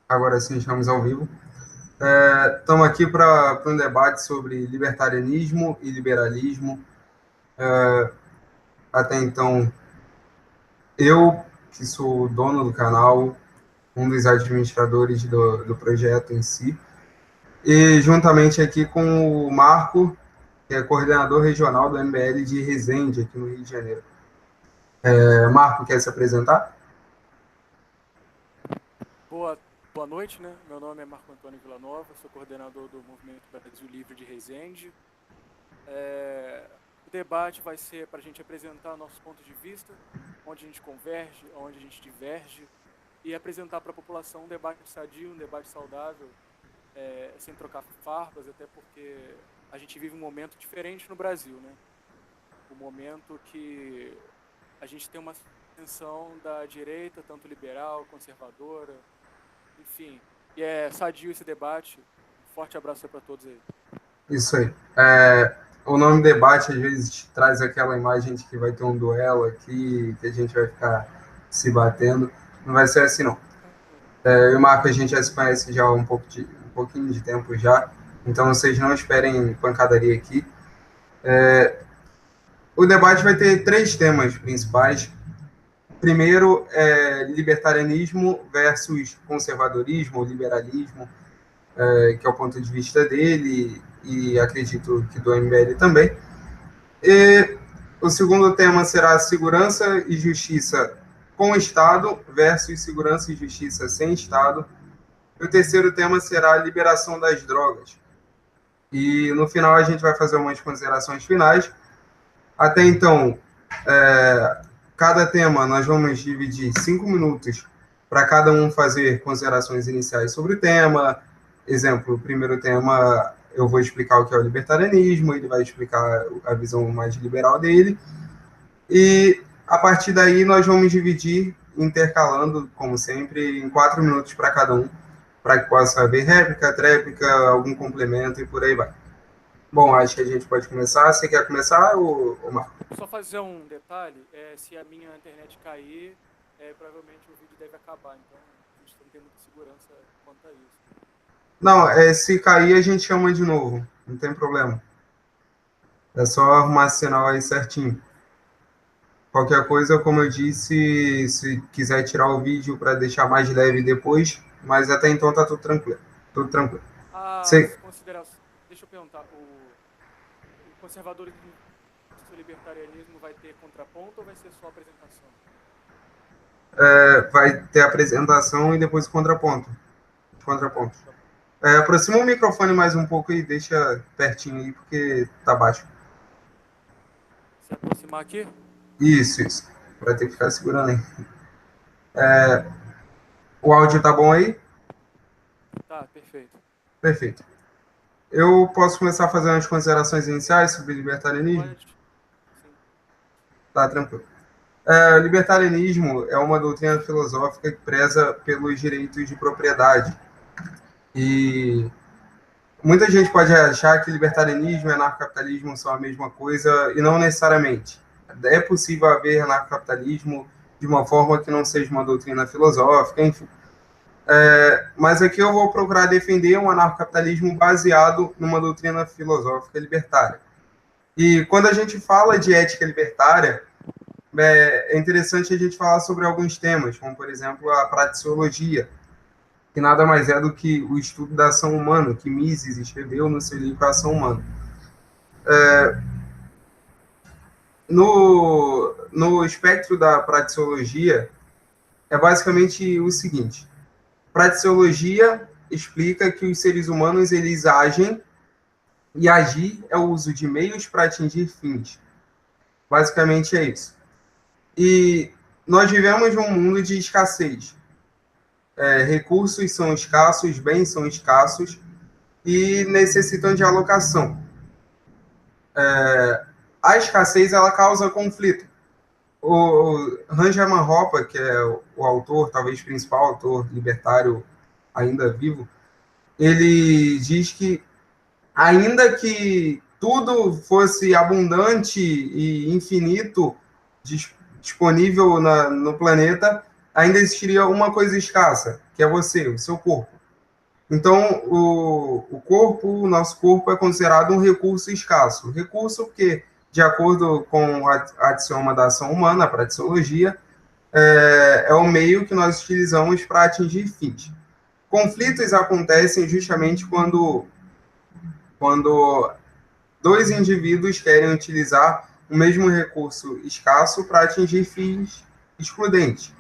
Agora sim, estamos ao vivo. Estamos aqui para um debate sobre libertarianismo e liberalismo. Até então, eu, que sou dono do canal, um dos administradores do projeto em si, e juntamente aqui com o Marco, que é coordenador regional do MBL de Resende, aqui no Rio de Janeiro. Marco, quer se apresentar? Boa, boa noite, né? Meu nome é Marco Antônio Villanova, sou coordenador do Movimento Brasil Livre de Resende. O debate vai ser para a gente apresentar nossos pontos de vista, onde a gente converge, onde a gente diverge, e apresentar para a população um debate sadio, um debate saudável, sem trocar farpas, até porque a gente vive um momento diferente no Brasil, né? Um momento que a gente tem uma ascensão da direita, tanto liberal, conservadora, enfim, e é sadio esse debate. Um forte abraço para todos aí. Isso aí. O nome debate às vezes traz aquela imagem de que vai ter um duelo aqui, que a gente vai ficar se batendo. Não vai ser assim, não. Eu e o Marco, a gente já se conhece já há um pouquinho de tempo já, então vocês não esperem pancadaria aqui. O debate vai ter três temas principais. Primeiro é libertarianismo versus conservadorismo, liberalismo, que é o ponto de vista dele, e acredito que do MBL também. E o segundo tema será segurança e justiça com o Estado versus segurança e justiça sem Estado. E o terceiro tema será a liberação das drogas. E no final a gente vai fazer umas considerações finais. Até então, cada tema nós vamos dividir 5 minutos para cada um fazer considerações iniciais sobre o tema. Exemplo, o primeiro tema eu vou explicar o que é o libertarianismo, ele vai explicar a visão mais liberal dele. E a partir daí nós vamos dividir, intercalando, como sempre, em 4 minutos para cada um, para que possa haver réplica, tréplica, algum complemento e por aí vai. Bom, acho que a gente pode começar. Você quer começar, ou Marco? Só fazer um detalhe, se a minha internet cair, provavelmente o vídeo deve acabar, então a gente não tem muita segurança quanto a isso. Não, se cair a gente chama de novo, não tem problema. É só arrumar esse sinal aí certinho. Qualquer coisa, como eu disse, se quiser tirar o vídeo para deixar mais leve depois, mas até então tá tudo tranquilo. Tudo tranquilo. As Você, considerações. Deixa eu perguntar, o conservadorismo e o libertarianismo vai ter contraponto ou vai ser só apresentação? vai ter a apresentação e depois o contraponto. Contraponto. Tá bom. Aproxima o microfone mais um pouco e deixa pertinho aí, porque tá baixo. Se aproximar aqui? Isso. Vai ter que ficar segurando aí. O áudio tá bom aí? Tá, perfeito. Perfeito. Eu posso começar a fazer umas considerações iniciais sobre libertarianismo? Pode? Sim. Tá, tranquilo. Libertarianismo é uma doutrina filosófica que preza pelos direitos de propriedade. E muita gente pode achar que libertarianismo e anarcocapitalismo são a mesma coisa, e não necessariamente. É possível haver anarcocapitalismo de uma forma que não seja uma doutrina filosófica, enfim. Mas aqui eu vou procurar defender um anarcocapitalismo baseado numa doutrina filosófica libertária. E quando a gente fala de ética libertária, é interessante a gente falar sobre alguns temas, como, por exemplo, a praxeologia, que nada mais é do que o estudo da ação humana, que Mises escreveu no seu livro Ação Humana. No espectro da praxeologia, é basicamente o seguinte: praxeologia explica que os seres humanos eles agem, e agir é o uso de meios para atingir fins. Basicamente é isso. E nós vivemos num mundo de escassez. Recursos são escassos, bens são escassos e necessitam de alocação. A escassez ela causa conflito. O Ranger Hoppe, que é o autor, talvez principal autor libertário ainda vivo, ele diz que ainda que tudo fosse abundante e infinito disponível no planeta, ainda existiria uma coisa escassa, que é você, o seu corpo. Então, o nosso corpo é considerado um recurso escasso. Recurso porque, de acordo com a axioma da ação humana, a praxeologia, é o meio que nós utilizamos para atingir fins. Conflitos acontecem justamente quando dois indivíduos querem utilizar o mesmo recurso escasso para atingir fins excludentes.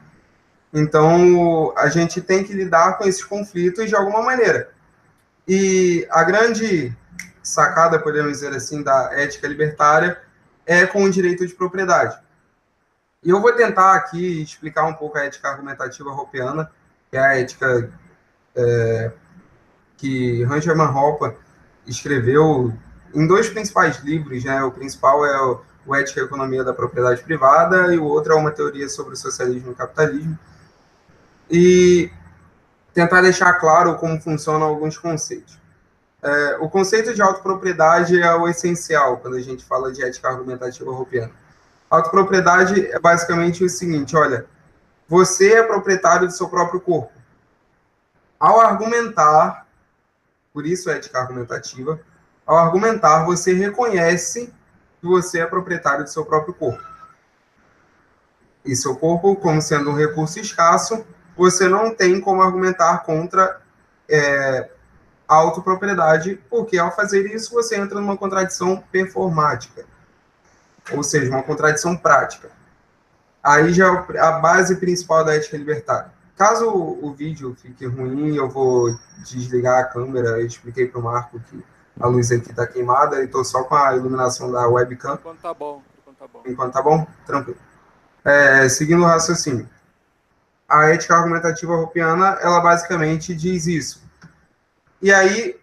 Então, a gente tem que lidar com esses conflitos de alguma maneira. E a grande sacada, podemos dizer assim, da ética libertária é com o direito de propriedade. E eu vou tentar aqui explicar um pouco a ética argumentativa hoppiana, que é a ética que Ranger Van Hoppe escreveu em dois principais livros, né? O principal é o Ética e Economia da Propriedade Privada e o outro é uma teoria sobre o socialismo e capitalismo. E tentar deixar claro como funcionam alguns conceitos. O conceito de autopropriedade é o essencial quando a gente fala de ética argumentativa hoppiana. Autopropriedade é basicamente o seguinte, olha, você é proprietário do seu próprio corpo. Ao argumentar, por isso ética argumentativa, ao argumentar, você reconhece que você é proprietário do seu próprio corpo. E seu corpo, como sendo um recurso escasso, você não tem como argumentar contra a autopropriedade, porque ao fazer isso você entra numa contradição performática, ou seja, uma contradição prática. Aí já é a base principal da ética libertária. Caso o vídeo fique ruim, eu vou desligar a câmera. Eu expliquei para o Marco que a luz aqui está queimada e estou só com a iluminação da webcam. Enquanto tá bom. Enquanto tá bom? Tranquilo. Seguindo o raciocínio. A ética argumentativa hoppiana, ela basicamente diz isso. E aí,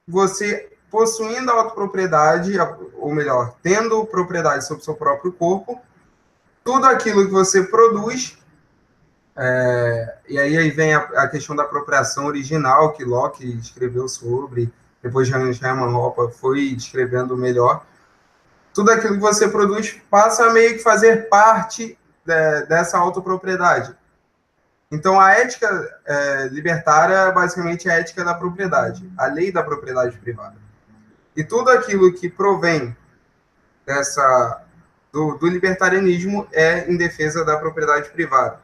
você possuindo a autopropriedade, ou melhor, tendo propriedade sobre o seu próprio corpo, tudo aquilo que você produz, e aí vem a questão da apropriação original, que Locke escreveu sobre, depois Hermann Hoppe foi descrevendo melhor, tudo aquilo que você produz passa a meio que fazer parte dessa autopropriedade. Então, a ética libertária, basicamente, é a ética da propriedade, a lei da propriedade privada. E tudo aquilo que provém do libertarianismo é em defesa da propriedade privada.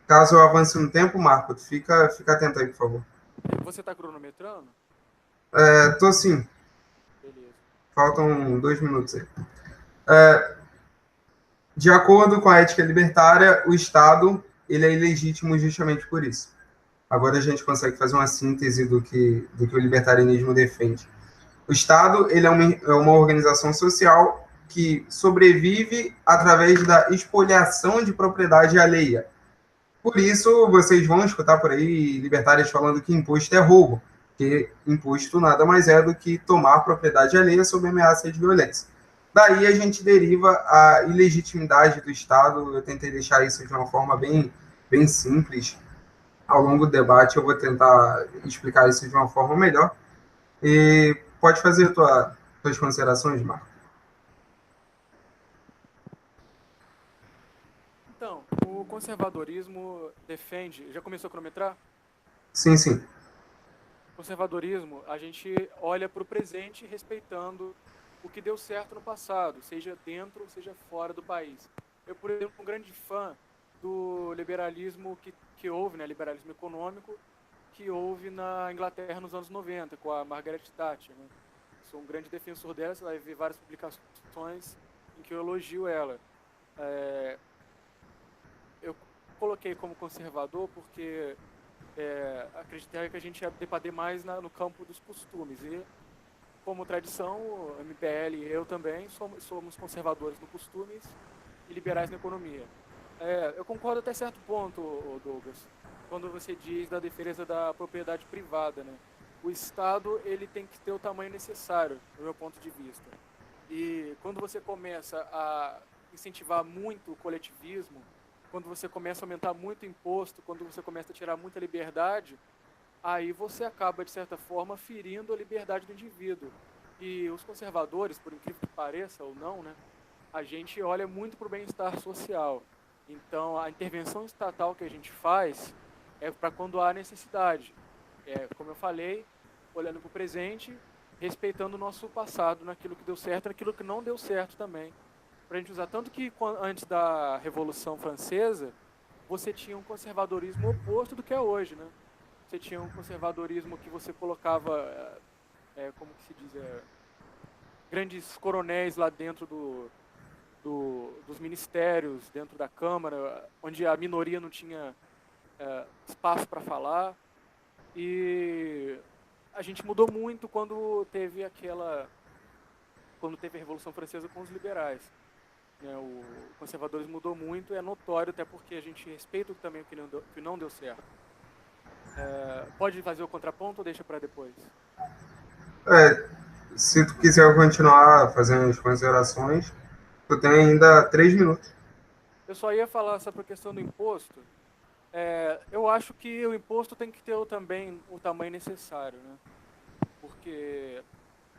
Caso eu avance no tempo, Marco, fica atento aí, por favor. Você está cronometrando? Tô sim. Beleza. Faltam 2 minutos aí. De acordo com a ética libertária, o Estado ele é ilegítimo justamente por isso. Agora a gente consegue fazer uma síntese do que o libertarianismo defende. O Estado ele é uma organização social que sobrevive através da expoliação de propriedade alheia. Por isso, vocês vão escutar por aí libertários falando que imposto é roubo, porque imposto nada mais é do que tomar propriedade alheia sob ameaça de violência. Daí a gente deriva a ilegitimidade do Estado. Eu tentei deixar isso de uma forma bem simples. Ao longo do debate eu vou tentar explicar isso de uma forma melhor. E pode fazer tuas considerações, Marco. Então, o conservadorismo defende... Já começou a cronometrar? Sim, sim. Conservadorismo, a gente olha para o presente respeitando o que deu certo no passado, seja dentro ou seja fora do país. Eu, por exemplo, sou um grande fã do liberalismo que houve, né, liberalismo econômico, que houve na Inglaterra nos anos 90, com a Margaret Thatcher. Né? Sou um grande defensor dela, você vai ver várias publicações em que eu elogio ela. Eu coloquei como conservador porque acreditava que a gente ia debater mais no campo dos costumes. E, como tradição, o MPL e eu também somos conservadores no costumes e liberais na economia. Eu concordo até certo ponto, Douglas, quando você diz da defesa da propriedade privada, né? O Estado ele tem que ter o tamanho necessário, do meu ponto de vista. E quando você começa a incentivar muito o coletivismo, quando você começa a aumentar muito o imposto, quando você começa a tirar muita liberdade, aí você acaba, de certa forma, ferindo a liberdade do indivíduo. E os conservadores, por incrível que pareça ou não, né, a gente olha muito para o bem-estar social. Então, a intervenção estatal que a gente faz é para quando há necessidade. Como eu falei, olhando para o presente, respeitando o nosso passado, naquilo que deu certo e naquilo que não deu certo também. Para a gente usar. Tanto que antes da Revolução Francesa, você tinha um conservadorismo oposto do que é hoje, né? Você tinha um conservadorismo que você colocava, como que se diz, grandes coronéis lá dentro dos ministérios, dentro da Câmara, onde a minoria não tinha espaço para falar. E a gente mudou muito quando teve a Revolução Francesa com os liberais. O conservadorismo mudou muito, é notório, até porque a gente respeita também o que não deu certo. Pode fazer o contraponto ou deixa para depois? Se tu quiser continuar fazendo as considerações, tu tem ainda 3 minutos. Eu só ia falar sobre a questão do imposto. Eu acho que o imposto tem que ter também o tamanho necessário, né? Porque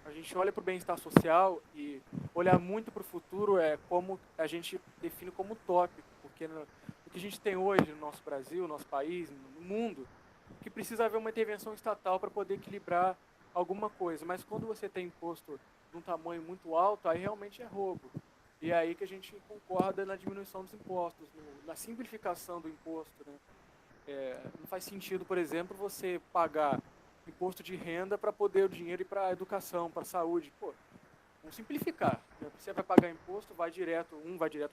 a gente olha para o bem-estar social e olhar muito para o futuro como a gente define como utópico, porque o que a gente tem hoje no nosso Brasil, no nosso país, no mundo, que precisa haver uma intervenção estatal para poder equilibrar alguma coisa. Mas quando você tem imposto de um tamanho muito alto, aí realmente é roubo. E é aí que a gente concorda na diminuição dos impostos, na simplificação do imposto, né? Não faz sentido, por exemplo, você pagar imposto de renda para poder o dinheiro ir para a educação, para a saúde. Pô, vamos simplificar. Né? Você vai pagar imposto, um vai direto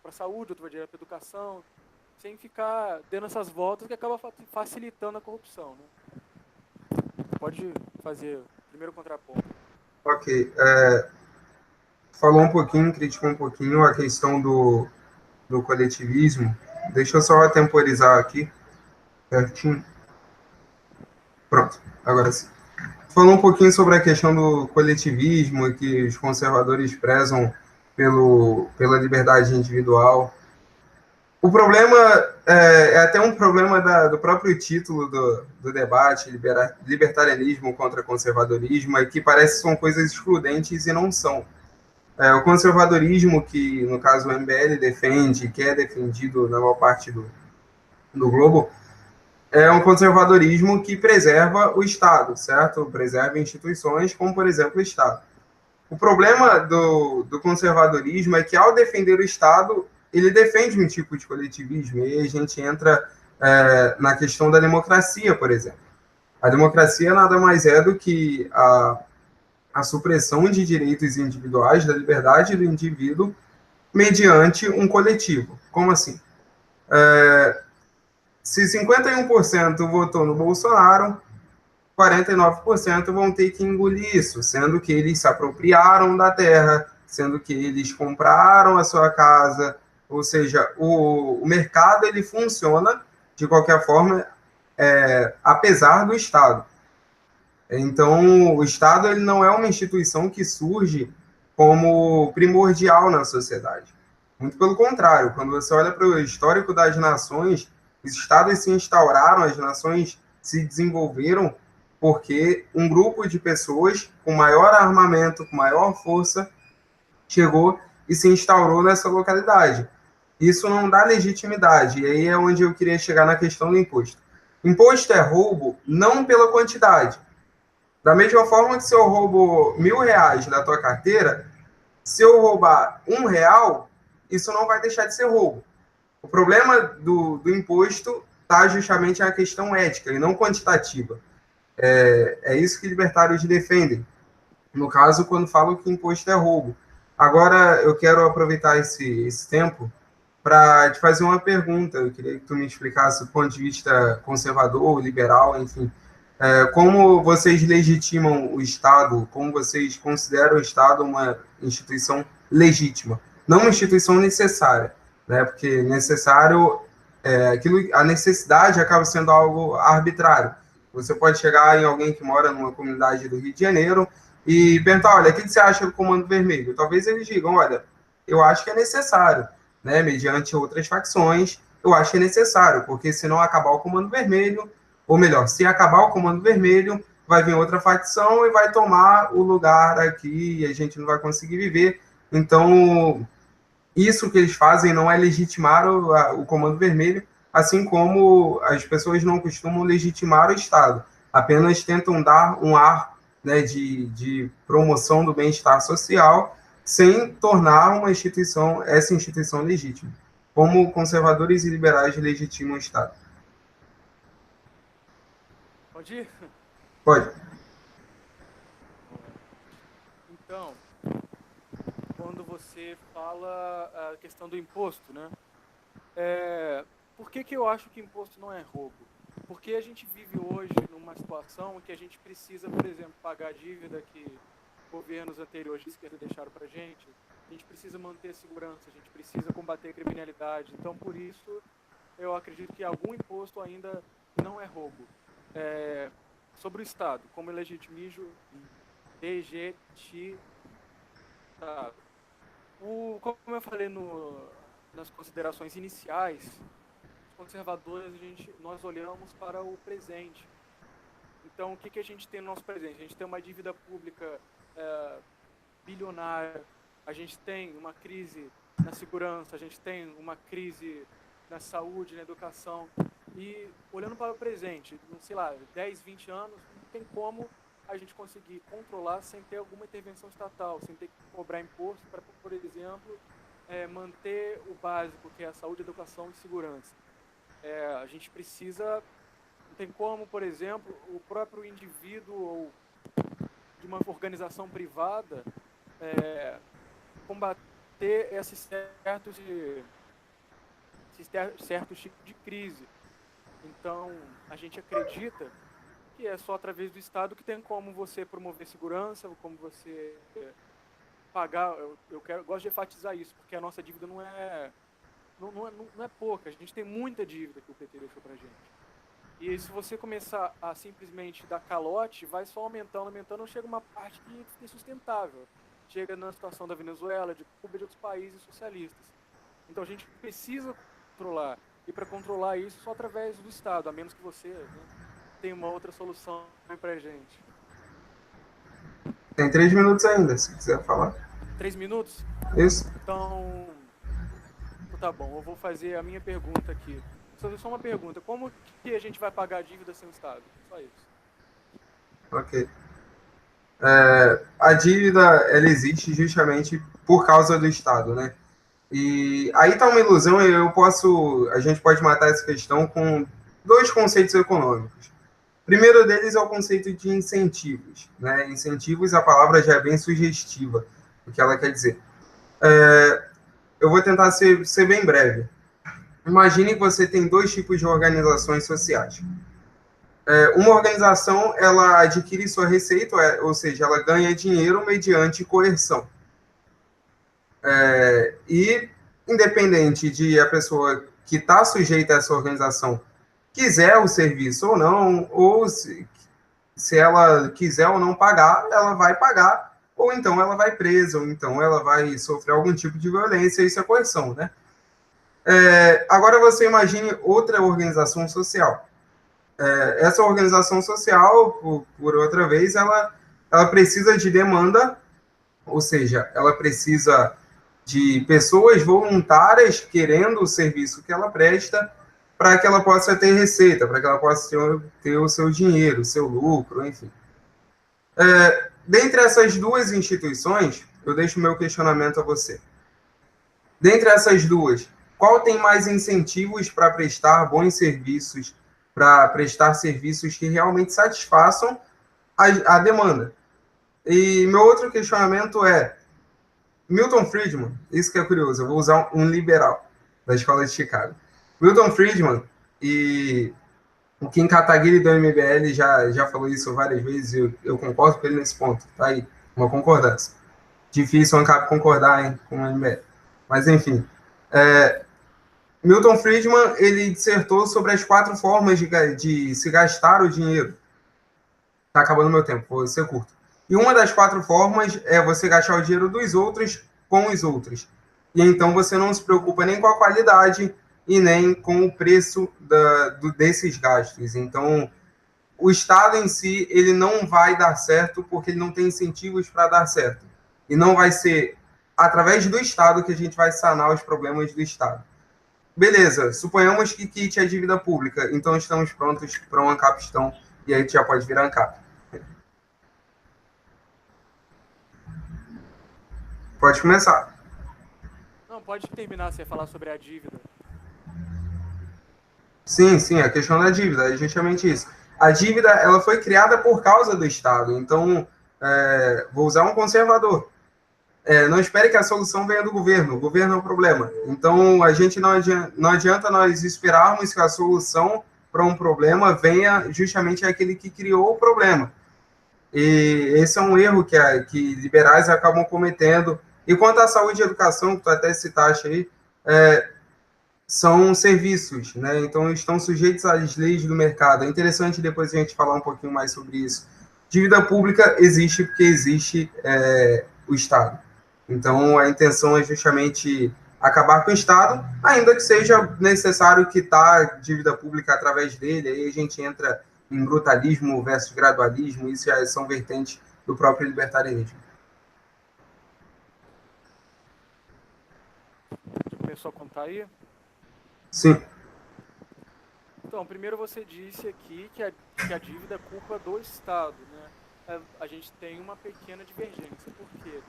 para a saúde, outro vai direto para a educação, sem ficar dando essas voltas que acaba facilitando a corrupção. Né? Pode fazer o primeiro contraponto. Ok. Falou um pouquinho, criticou um pouquinho a questão do coletivismo. Deixa eu só temporizar aqui, certinho. Pronto, agora sim. Falou um pouquinho sobre a questão do coletivismo e que os conservadores prezam pela liberdade individual. O problema é até um problema do próprio título do debate, libertarianismo contra conservadorismo, é que parece que são coisas excludentes e não são. O conservadorismo, que no caso o MBL defende, que é defendido na maior parte do globo, é um conservadorismo que preserva o Estado, certo? Preserva instituições, como, por exemplo, o Estado. O problema do conservadorismo é que, ao defender o Estado, ele defende um tipo de coletivismo, e aí a gente entra na questão da democracia, por exemplo. A democracia nada mais é do que a supressão de direitos individuais, da liberdade do indivíduo, mediante um coletivo. Como assim? Se 51% votou no Bolsonaro, 49% vão ter que engolir isso, sendo que eles se apropriaram da terra, sendo que eles compraram a sua casa, ou seja, o mercado ele funciona de qualquer forma, apesar do Estado. Então, o Estado ele não é uma instituição que surge como primordial na sociedade. Muito pelo contrário, quando você olha para o histórico das nações, os Estados se instauraram, as nações se desenvolveram porque um grupo de pessoas com maior armamento, com maior força, chegou e se instaurou nessa localidade. Isso não dá legitimidade, e aí é onde eu queria chegar na questão do imposto. Imposto é roubo não pela quantidade. Da mesma forma que se eu roubo R$1.000 da tua carteira, se eu roubar R$1, isso não vai deixar de ser roubo. O problema do imposto está justamente na questão ética e não quantitativa. É isso que libertários defendem. No caso, quando falam que imposto é roubo. Agora, eu quero aproveitar esse tempo para te fazer uma pergunta. Eu queria que tu me explicasse do ponto de vista conservador, liberal, enfim. Como vocês legitimam o Estado? Como vocês consideram o Estado uma instituição legítima? Não uma instituição necessária, né? Porque necessário, a necessidade acaba sendo algo arbitrário. Você pode chegar em alguém que mora numa comunidade do Rio de Janeiro e perguntar, olha, o que você acha do Comando Vermelho? Talvez eles digam, olha, eu acho que é necessário, né? Mediante outras facções, eu acho que é necessário, porque se não acabar o Comando Vermelho, ou melhor, se acabar o Comando Vermelho, vai vir outra facção e vai tomar o lugar aqui e a gente não vai conseguir viver. Então, isso que eles fazem não é legitimar o Comando Vermelho, assim como as pessoas não costumam legitimar o Estado, apenas tentam dar um ar, né, de promoção do bem-estar social, sem tornar essa instituição legítima, como conservadores e liberais legitimam o Estado. Pode ir? Pode. Então, quando você fala a questão do imposto, né? Por que eu acho que imposto não é roubo? Porque a gente vive hoje numa situação em que a gente precisa, por exemplo, pagar a dívida que governos anteriores de esquerda deixaram para a gente gente precisa manter a segurança, a gente precisa combater a criminalidade. Então, por isso, eu acredito que algum imposto ainda não é roubo. Sobre o Estado, como legitimizo como eu falei nas considerações iniciais, os conservadores, nós olhamos para o presente. Então, o que a gente tem no nosso presente? A gente tem uma dívida pública bilionária, a gente tem uma crise na segurança, a gente tem uma crise na saúde, na educação. E olhando para o presente, sei lá, 10, 20 anos, não tem como a gente conseguir controlar sem ter alguma intervenção estatal, sem ter que cobrar imposto para, por exemplo, manter o básico, que é a saúde, educação e segurança. A gente precisa, não tem como, por exemplo, o próprio indivíduo ou de uma organização privada combater esses certos tipos de crise. Então, a gente acredita que é só através do Estado que tem como você promover segurança, como você pagar. Gosto de enfatizar isso, porque a nossa dívida não é pouca. A gente tem muita dívida que o PT deixou pra gente. E se você começar a simplesmente dar calote, vai só aumentando, chega uma parte que fica insustentável. Chega na situação da Venezuela, de Cuba e de outros países socialistas. Então a gente precisa controlar. E para controlar isso só através do Estado, a menos que você tenha uma outra solução pra gente. Tem 3 minutos ainda, se quiser falar. 3 minutos? Isso. Então, tá bom, eu vou fazer a minha pergunta aqui. Só uma pergunta, como que a gente vai pagar a dívida sem o Estado? Só isso. Ok. A dívida, ela existe justamente por causa do Estado, né? E aí está uma ilusão, a gente pode matar essa questão com 2 conceitos econômicos. O primeiro deles é o conceito de incentivos, né? Incentivos, a palavra já é bem sugestiva, o que ela quer dizer. Eu vou tentar ser bem breve. Imagine que você tem 2 tipos de organizações sociais. Uma organização, ela adquire sua receita, ou seja, ela ganha dinheiro mediante coerção. E, independente de a pessoa que está sujeita a essa organização quiser o serviço ou não, ou se ela quiser ou não pagar, ela vai pagar, ou então ela vai presa, ou então ela vai sofrer algum tipo de violência, isso é coerção, né? Agora você imagine outra organização social. Essa organização social, por outra vez, ela precisa de demanda, ou seja, ela precisa de pessoas voluntárias querendo o serviço que ela presta para que ela possa ter receita, para que ela possa ter o seu dinheiro, o seu lucro, enfim. Dentre essas 2 instituições, eu deixo o meu questionamento a você. Dentre essas 2, qual tem mais incentivos para prestar bons serviços, para prestar serviços que realmente satisfaçam a demanda? E meu outro questionamento é, Milton Friedman, isso que é curioso, eu vou usar um liberal da Escola de Chicago. Milton Friedman e o Kim Kataguiri do MBL já falou isso várias vezes, e eu concordo com ele nesse ponto, tá aí, uma concordância. Difícil o ANCAP concordar, hein, com o MBL. Mas, enfim, Milton Friedman, ele dissertou sobre as 4 formas de se gastar o dinheiro. Tá acabando meu tempo, vou ser curto. E uma das 4 formas é você gastar o dinheiro dos outros com os outros. E então você não se preocupa nem com a qualidade e nem com o preço desses gastos. Então, o Estado em si, ele não vai dar certo porque ele não tem incentivos para dar certo. E não vai ser através do Estado que a gente vai sanar os problemas do Estado. Beleza, suponhamos que quite a dívida pública, então estamos prontos para um ANCAP, e aí já pode virar ANCAP. Pode começar. Não, pode terminar, você falar sobre a dívida. Sim, a questão da dívida, é justamente isso. A dívida, ela foi criada por causa do Estado, então, vou usar um conservador. Não espere que a solução venha do governo, o governo é o problema. Então, a gente não adianta nós esperarmos que a solução para um problema venha justamente aquele que criou o problema. E esse é um erro que liberais acabam cometendo. E quanto à saúde e educação, que tu até citaste aí, são serviços, né? Então estão sujeitos às leis do mercado. É interessante depois a gente falar um pouquinho mais sobre isso. Dívida pública existe porque existe o Estado. Então a intenção é justamente acabar com o Estado, ainda que seja necessário quitar dívida pública através dele. Aí a gente entra em brutalismo versus gradualismo, isso já são vertentes do próprio libertarianismo. Já começou a contar aí? Sim. Então, primeiro você disse aqui que a dívida é culpa do Estado, né? A gente tem uma pequena divergência. Por quê?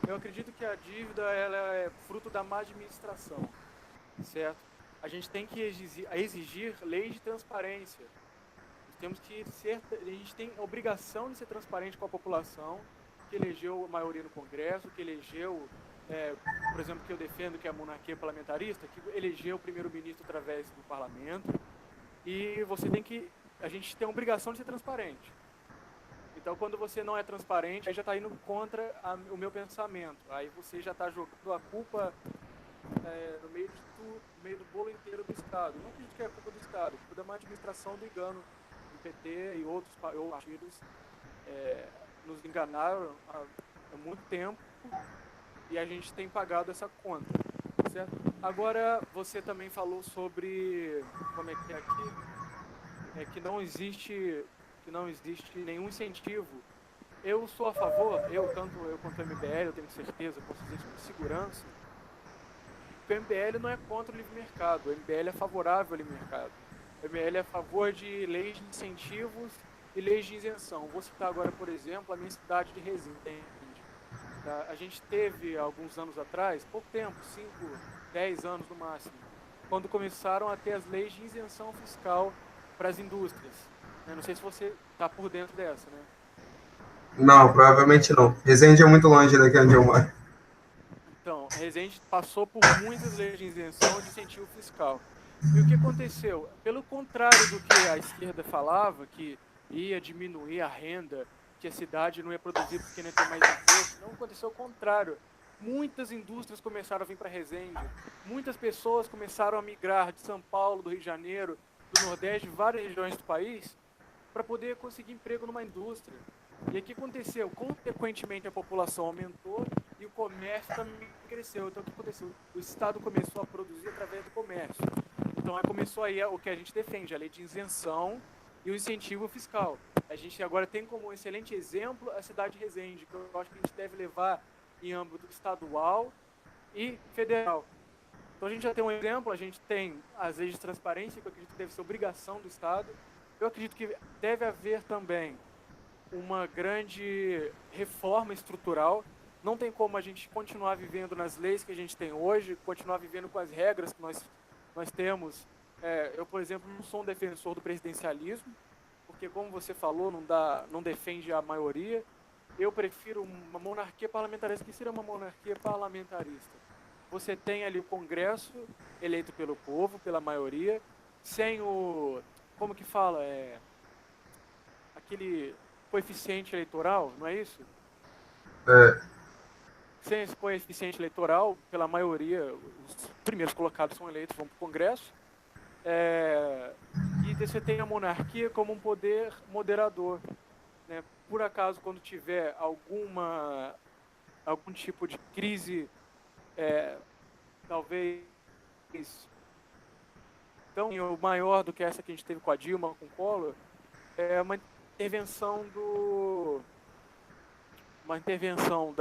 Eu acredito que a dívida ela é fruto da má administração, certo? A gente tem que exigir leis de transparência. A gente tem a obrigação de ser transparente com a população, que elegeu a maioria no Congresso, que elegeu, por exemplo, que eu defendo, que é a monarquia parlamentarista, que elegeu o primeiro-ministro através do parlamento. E a gente tem a obrigação de ser transparente. Então, quando você não é transparente, aí já está indo contra o meu pensamento. Aí você já está jogando a culpa no meio de tudo, no meio do bolo inteiro do Estado. Eu não acredito que é a culpa do Estado, é a culpa da má administração do engano do PT e outros partidos nos enganaram há muito tempo e a gente tem pagado essa conta, certo? Agora, você também falou sobre, como é que é aqui? Que não existe nenhum incentivo. Eu sou a favor, tanto eu quanto o MBL, eu tenho certeza, posso dizer isso com segurança, que o MBL não é contra o livre mercado, o MBL é favorável ao livre mercado. O MBL é a favor de leis de incentivos e leis de isenção. Vou citar agora, por exemplo, a minha cidade de Resende. A gente teve, alguns anos atrás, pouco tempo, 5, 10 anos no máximo, quando começaram a ter as leis de isenção fiscal para as indústrias. Não sei se você está por dentro dessa, né? Não, provavelmente não. Resende é muito longe daqui onde eu moro. Então, Resende passou por muitas leis de isenção de incentivo fiscal. E o que aconteceu? Pelo contrário do que a esquerda falava, que ia diminuir a renda, que a cidade não ia produzir porque não ia ter mais imposto, não aconteceu o contrário. Muitas indústrias começaram a vir para Resende, muitas pessoas começaram a migrar de São Paulo, do Rio de Janeiro, do Nordeste, de várias regiões do país, para poder conseguir emprego numa indústria. E o que aconteceu? Consequentemente, a população aumentou e o comércio também cresceu. Então, o que aconteceu? O Estado começou a produzir através do comércio. Então, começou aí o que a gente defende, a lei de isenção e o incentivo fiscal. A gente agora tem como excelente exemplo a cidade de Resende, que eu acho que a gente deve levar em âmbito estadual e federal. Então, a gente já tem um exemplo, a gente tem as leis de transparência, que eu acredito que deve ser obrigação do Estado. Eu acredito que deve haver também uma grande reforma estrutural. Não tem como a gente continuar vivendo nas leis que a gente tem hoje, continuar vivendo com as regras que nós temos. Eu, por exemplo, não sou um defensor do presidencialismo, porque, como você falou, não defende a maioria. Eu prefiro uma monarquia parlamentarista. Que seria uma monarquia parlamentarista? Você tem ali o Congresso eleito pelo povo, pela maioria, sem o... Como que fala? Aquele coeficiente eleitoral, não é isso? Sem esse coeficiente eleitoral, pela maioria, os primeiros colocados são eleitos, vão para o Congresso. E você tem a monarquia como um poder moderador, né? Por acaso, quando tiver algum tipo de crise, talvez tão maior do que essa que a gente teve com a Dilma, com o Collor, uma intervenção uma intervenção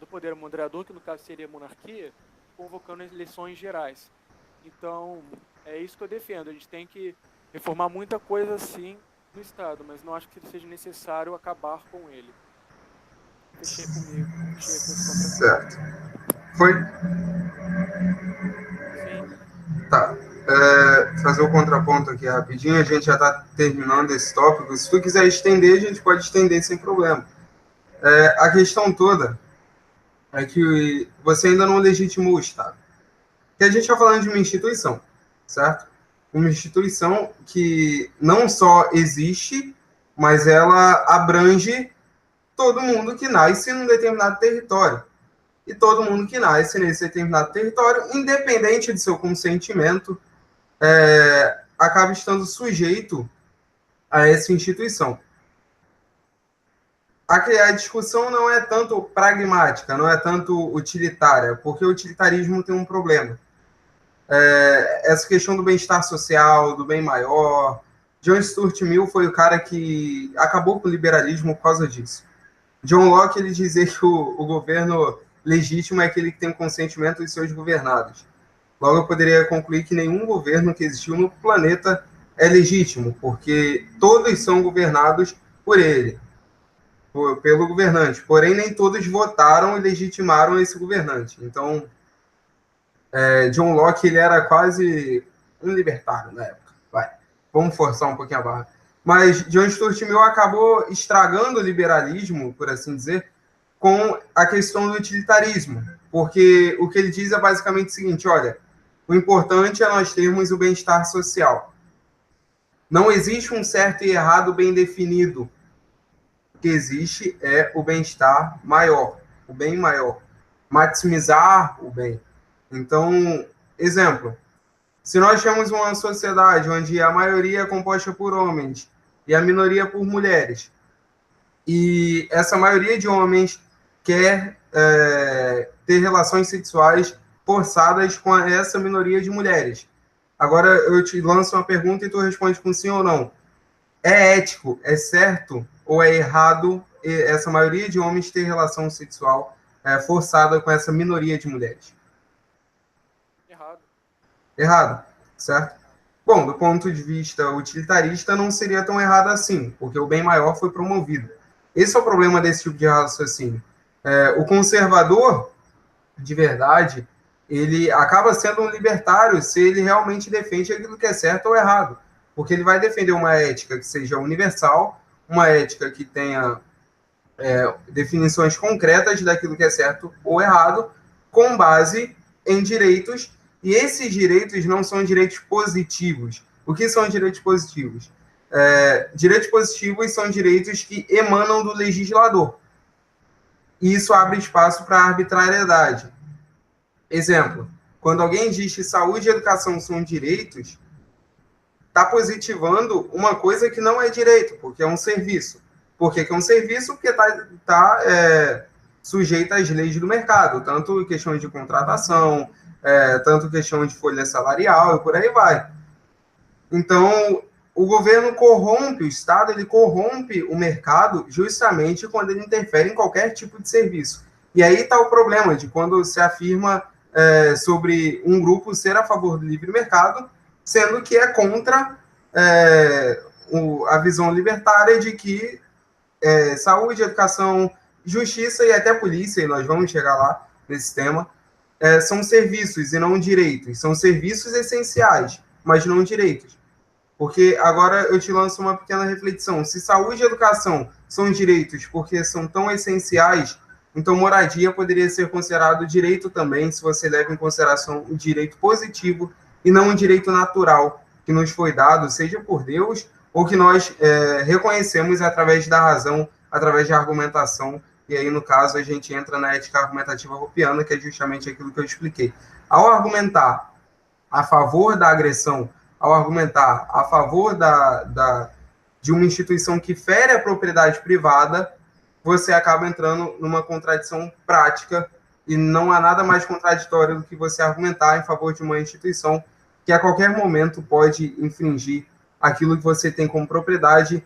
do poder moderador, que no caso seria a monarquia, convocando eleições gerais. Então, é isso que eu defendo. A gente tem que reformar muita coisa assim no Estado, mas não acho que seja necessário acabar com ele. Fechei comigo. Fechei com esse contraponto. Certo. Foi? Sim. Tá. Fazer o contraponto aqui rapidinho, a gente já está terminando esse tópico. Se tu quiser estender, a gente pode estender sem problema. A questão toda é que você ainda não legitimou o Estado. Porque a gente está falando de uma instituição, certo? Uma instituição que não só existe, mas ela abrange todo mundo que nasce num determinado território. E todo mundo que nasce nesse determinado território, independente de seu consentimento, acaba estando sujeito a essa instituição. A discussão não é tanto pragmática, não é tanto utilitária, porque o utilitarismo tem um problema. Essa questão do bem-estar social, do bem maior. John Stuart Mill foi o cara que acabou com o liberalismo por causa disso. John Locke, ele dizia que o governo legítimo é aquele que tem o consentimento dos seus governados. Logo, eu poderia concluir que nenhum governo que existiu no planeta é legítimo, porque todos são governados por ele, pelo governante. Porém, nem todos votaram e legitimaram esse governante. Então, John Locke, ele era quase um libertário na época. Vamos forçar um pouquinho a barra. Mas John Stuart Mill acabou estragando o liberalismo, por assim dizer, com a questão do utilitarismo. Porque o que ele diz é basicamente o seguinte, olha, o importante é nós termos o bem-estar social. Não existe um certo e errado bem definido. O que existe é o bem-estar maior, o bem maior. Maximizar o bem. Então, exemplo, se nós temos uma sociedade onde a maioria é composta por homens e a minoria por mulheres, e essa maioria de homens quer ter relações sexuais forçadas com essa minoria de mulheres. Agora eu te lanço uma pergunta e tu responde com sim ou não. É ético, é certo ou é errado essa maioria de homens ter relação sexual forçada com essa minoria de mulheres? Errado, certo? Bom, do ponto de vista utilitarista, não seria tão errado assim, porque o bem maior foi promovido. Esse é o problema desse tipo de raciocínio. O conservador, de verdade, ele acaba sendo um libertário se ele realmente defende aquilo que é certo ou errado, porque ele vai defender uma ética que seja universal, uma ética que tenha definições concretas daquilo que é certo ou errado, com base em direitos, e esses direitos não são direitos positivos. O que são direitos positivos? Direitos positivos são direitos que emanam do legislador. E isso abre espaço para arbitrariedade. Exemplo, quando alguém diz que saúde e educação são direitos, está positivando uma coisa que não é direito, porque é um serviço. Por que é um serviço? Porque está sujeito às leis do mercado, tanto questão de contratação, tanto questão de folha salarial e por aí vai. Então, o governo corrompe, o Estado ele corrompe o mercado justamente quando ele interfere em qualquer tipo de serviço. E aí está o problema de quando se afirma sobre um grupo ser a favor do livre mercado, sendo que é contra a visão libertária de que saúde, educação, justiça e até polícia, e nós vamos chegar lá nesse tema, são serviços e não direitos. São serviços essenciais, mas não direitos. Porque agora eu te lanço uma pequena reflexão. Se saúde e educação são direitos porque são tão essenciais, então moradia poderia ser considerado direito também, se você leva em consideração o direito positivo e não um direito natural que nos foi dado, seja por Deus, ou que nós reconhecemos através da razão, através da argumentação. E aí, no caso, a gente entra na ética argumentativa hopiana, que é justamente aquilo que eu expliquei. Ao argumentar a favor da agressão, ao argumentar a favor de uma instituição que fere a propriedade privada, você acaba entrando numa contradição prática, e não há nada mais contraditório do que você argumentar em favor de uma instituição que a qualquer momento pode infringir aquilo que você tem como propriedade,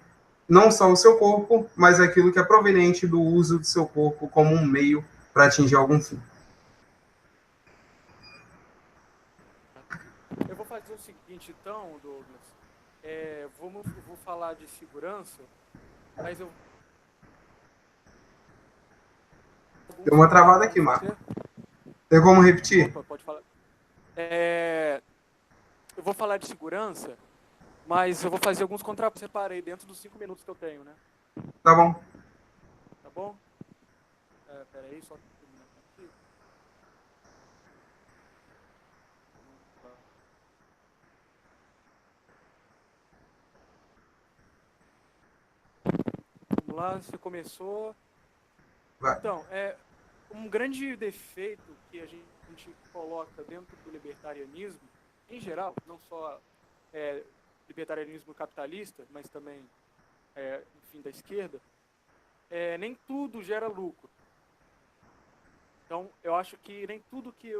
não só o seu corpo, mas aquilo que é proveniente do uso do seu corpo como um meio para atingir algum fim. Eu vou fazer o seguinte, então, Douglas. Vou falar de segurança, mas eu... Deu uma travada aqui, Marco. Tem como repetir? Opa, pode falar. Eu vou falar de segurança, mas eu vou fazer alguns contrapontos. Separei dentro dos 5 minutos que eu tenho, né? Tá bom. Tá bom? Peraí, só terminar aqui. Vamos lá, você começou. Vai. Então, um grande defeito que a gente coloca dentro do libertarianismo, em geral, não só libertarianismo capitalista, mas também, enfim, da esquerda, nem tudo gera lucro. Então, eu acho que nem tudo que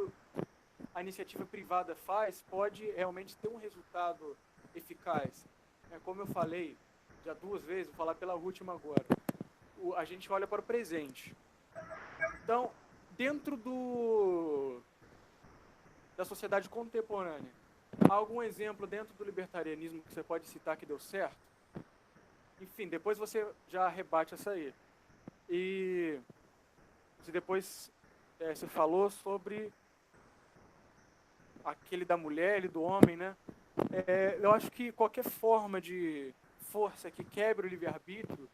a iniciativa privada faz pode realmente ter um resultado eficaz. Como eu falei já 2 vezes, vou falar pela última agora. A gente olha para o presente. Então, dentro da sociedade contemporânea, há algum exemplo dentro do libertarianismo que você pode citar que deu certo? Enfim, depois você já rebate essa aí. E depois você falou sobre aquele da mulher e do homem, né? Eu acho que qualquer forma de força que quebre o livre-arbítrio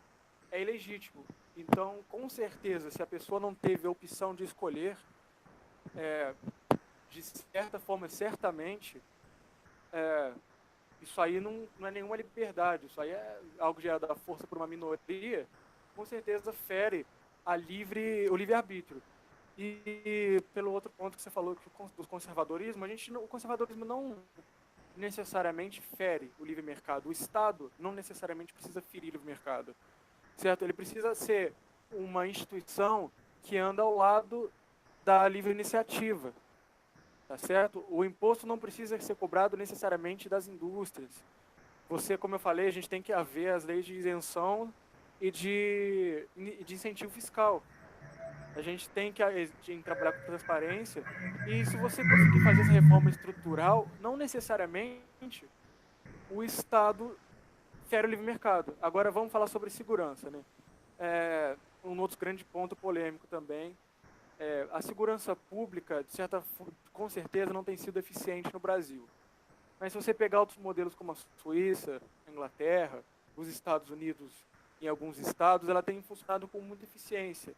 é ilegítimo. Então, com certeza, se a pessoa não teve a opção de escolher, de certa forma, certamente, isso aí não é nenhuma liberdade. Isso aí é algo que é da força por uma minoria, com certeza fere o livre-arbítrio. E pelo outro ponto que você falou, que do conservadorismo, o conservadorismo não necessariamente fere o livre mercado. O Estado não necessariamente precisa ferir o livre mercado, certo? Ele precisa ser uma instituição que anda ao lado da livre iniciativa, tá certo? O imposto não precisa ser cobrado necessariamente das indústrias. Como eu falei, a gente tem que haver as leis de isenção e de incentivo fiscal. A gente tem que trabalhar com transparência. E se você conseguir fazer essa reforma estrutural, não necessariamente o Estado fere o livre mercado. Agora vamos falar sobre segurança, né? Um outro grande ponto polêmico também. A segurança pública, com certeza, não tem sido eficiente no Brasil. Mas se você pegar outros modelos como a Suíça, a Inglaterra, os Estados Unidos, em alguns estados, ela tem funcionado com muita eficiência,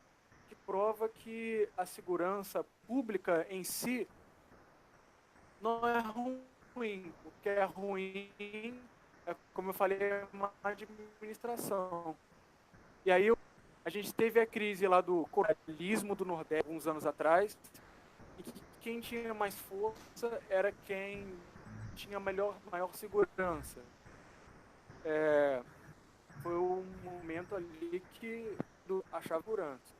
que prova que a segurança pública em si não é ruim. O que é ruim, como eu falei, é uma administração. E aí a gente teve a crise lá do coronelismo do Nordeste, alguns anos atrás, e quem tinha mais força era quem tinha maior segurança. Foi um momento ali que achava segurança.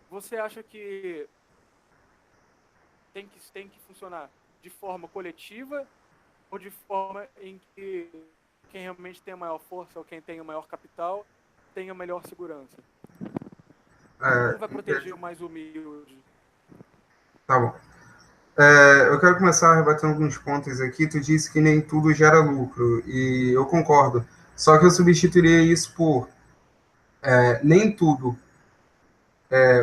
Você acha que tem que funcionar de forma coletiva ou de forma em que quem realmente tem a maior força ou quem tem o maior capital tenha melhor segurança? Como vai proteger o mais humilde? Tá bom. Eu quero começar rebatendo alguns pontos aqui. Tu disse que nem tudo gera lucro, e eu concordo. Só que eu substituiria isso por nem tudo,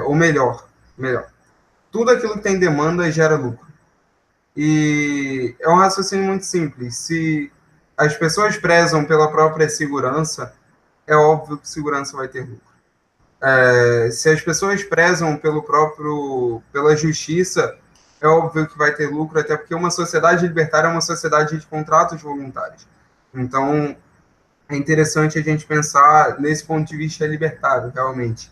ou melhor, tudo aquilo que tem demanda gera lucro. E é um raciocínio muito simples. Se as pessoas prezam pela própria segurança, é óbvio que segurança vai ter lucro. Se as pessoas prezam pela justiça, é óbvio que vai ter lucro, até porque uma sociedade libertária é uma sociedade de contratos voluntários. Então, é interessante a gente pensar nesse ponto de vista libertário, realmente,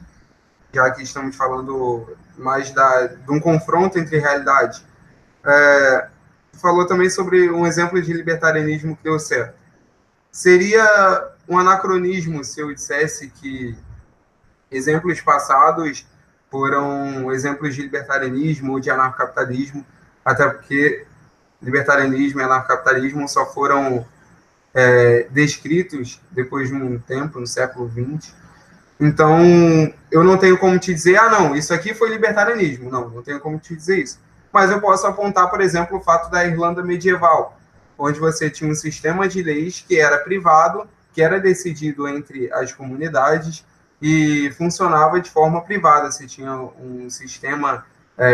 já que estamos falando mais de um confronto entre realidade. Falou também sobre um exemplo de libertarianismo que deu certo. Seria um anacronismo se eu dissesse que exemplos passados foram exemplos de libertarianismo ou de anarcocapitalismo, até porque libertarianismo e anarcocapitalismo só foram descritos depois de um tempo, no século XX. Então, eu não tenho como te dizer, não, isso aqui foi libertarianismo. Não, não tenho como te dizer isso. Mas eu posso apontar, por exemplo, o fato da Irlanda medieval, onde você tinha um sistema de leis que era privado, que era decidido entre as comunidades e funcionava de forma privada. Você tinha um sistema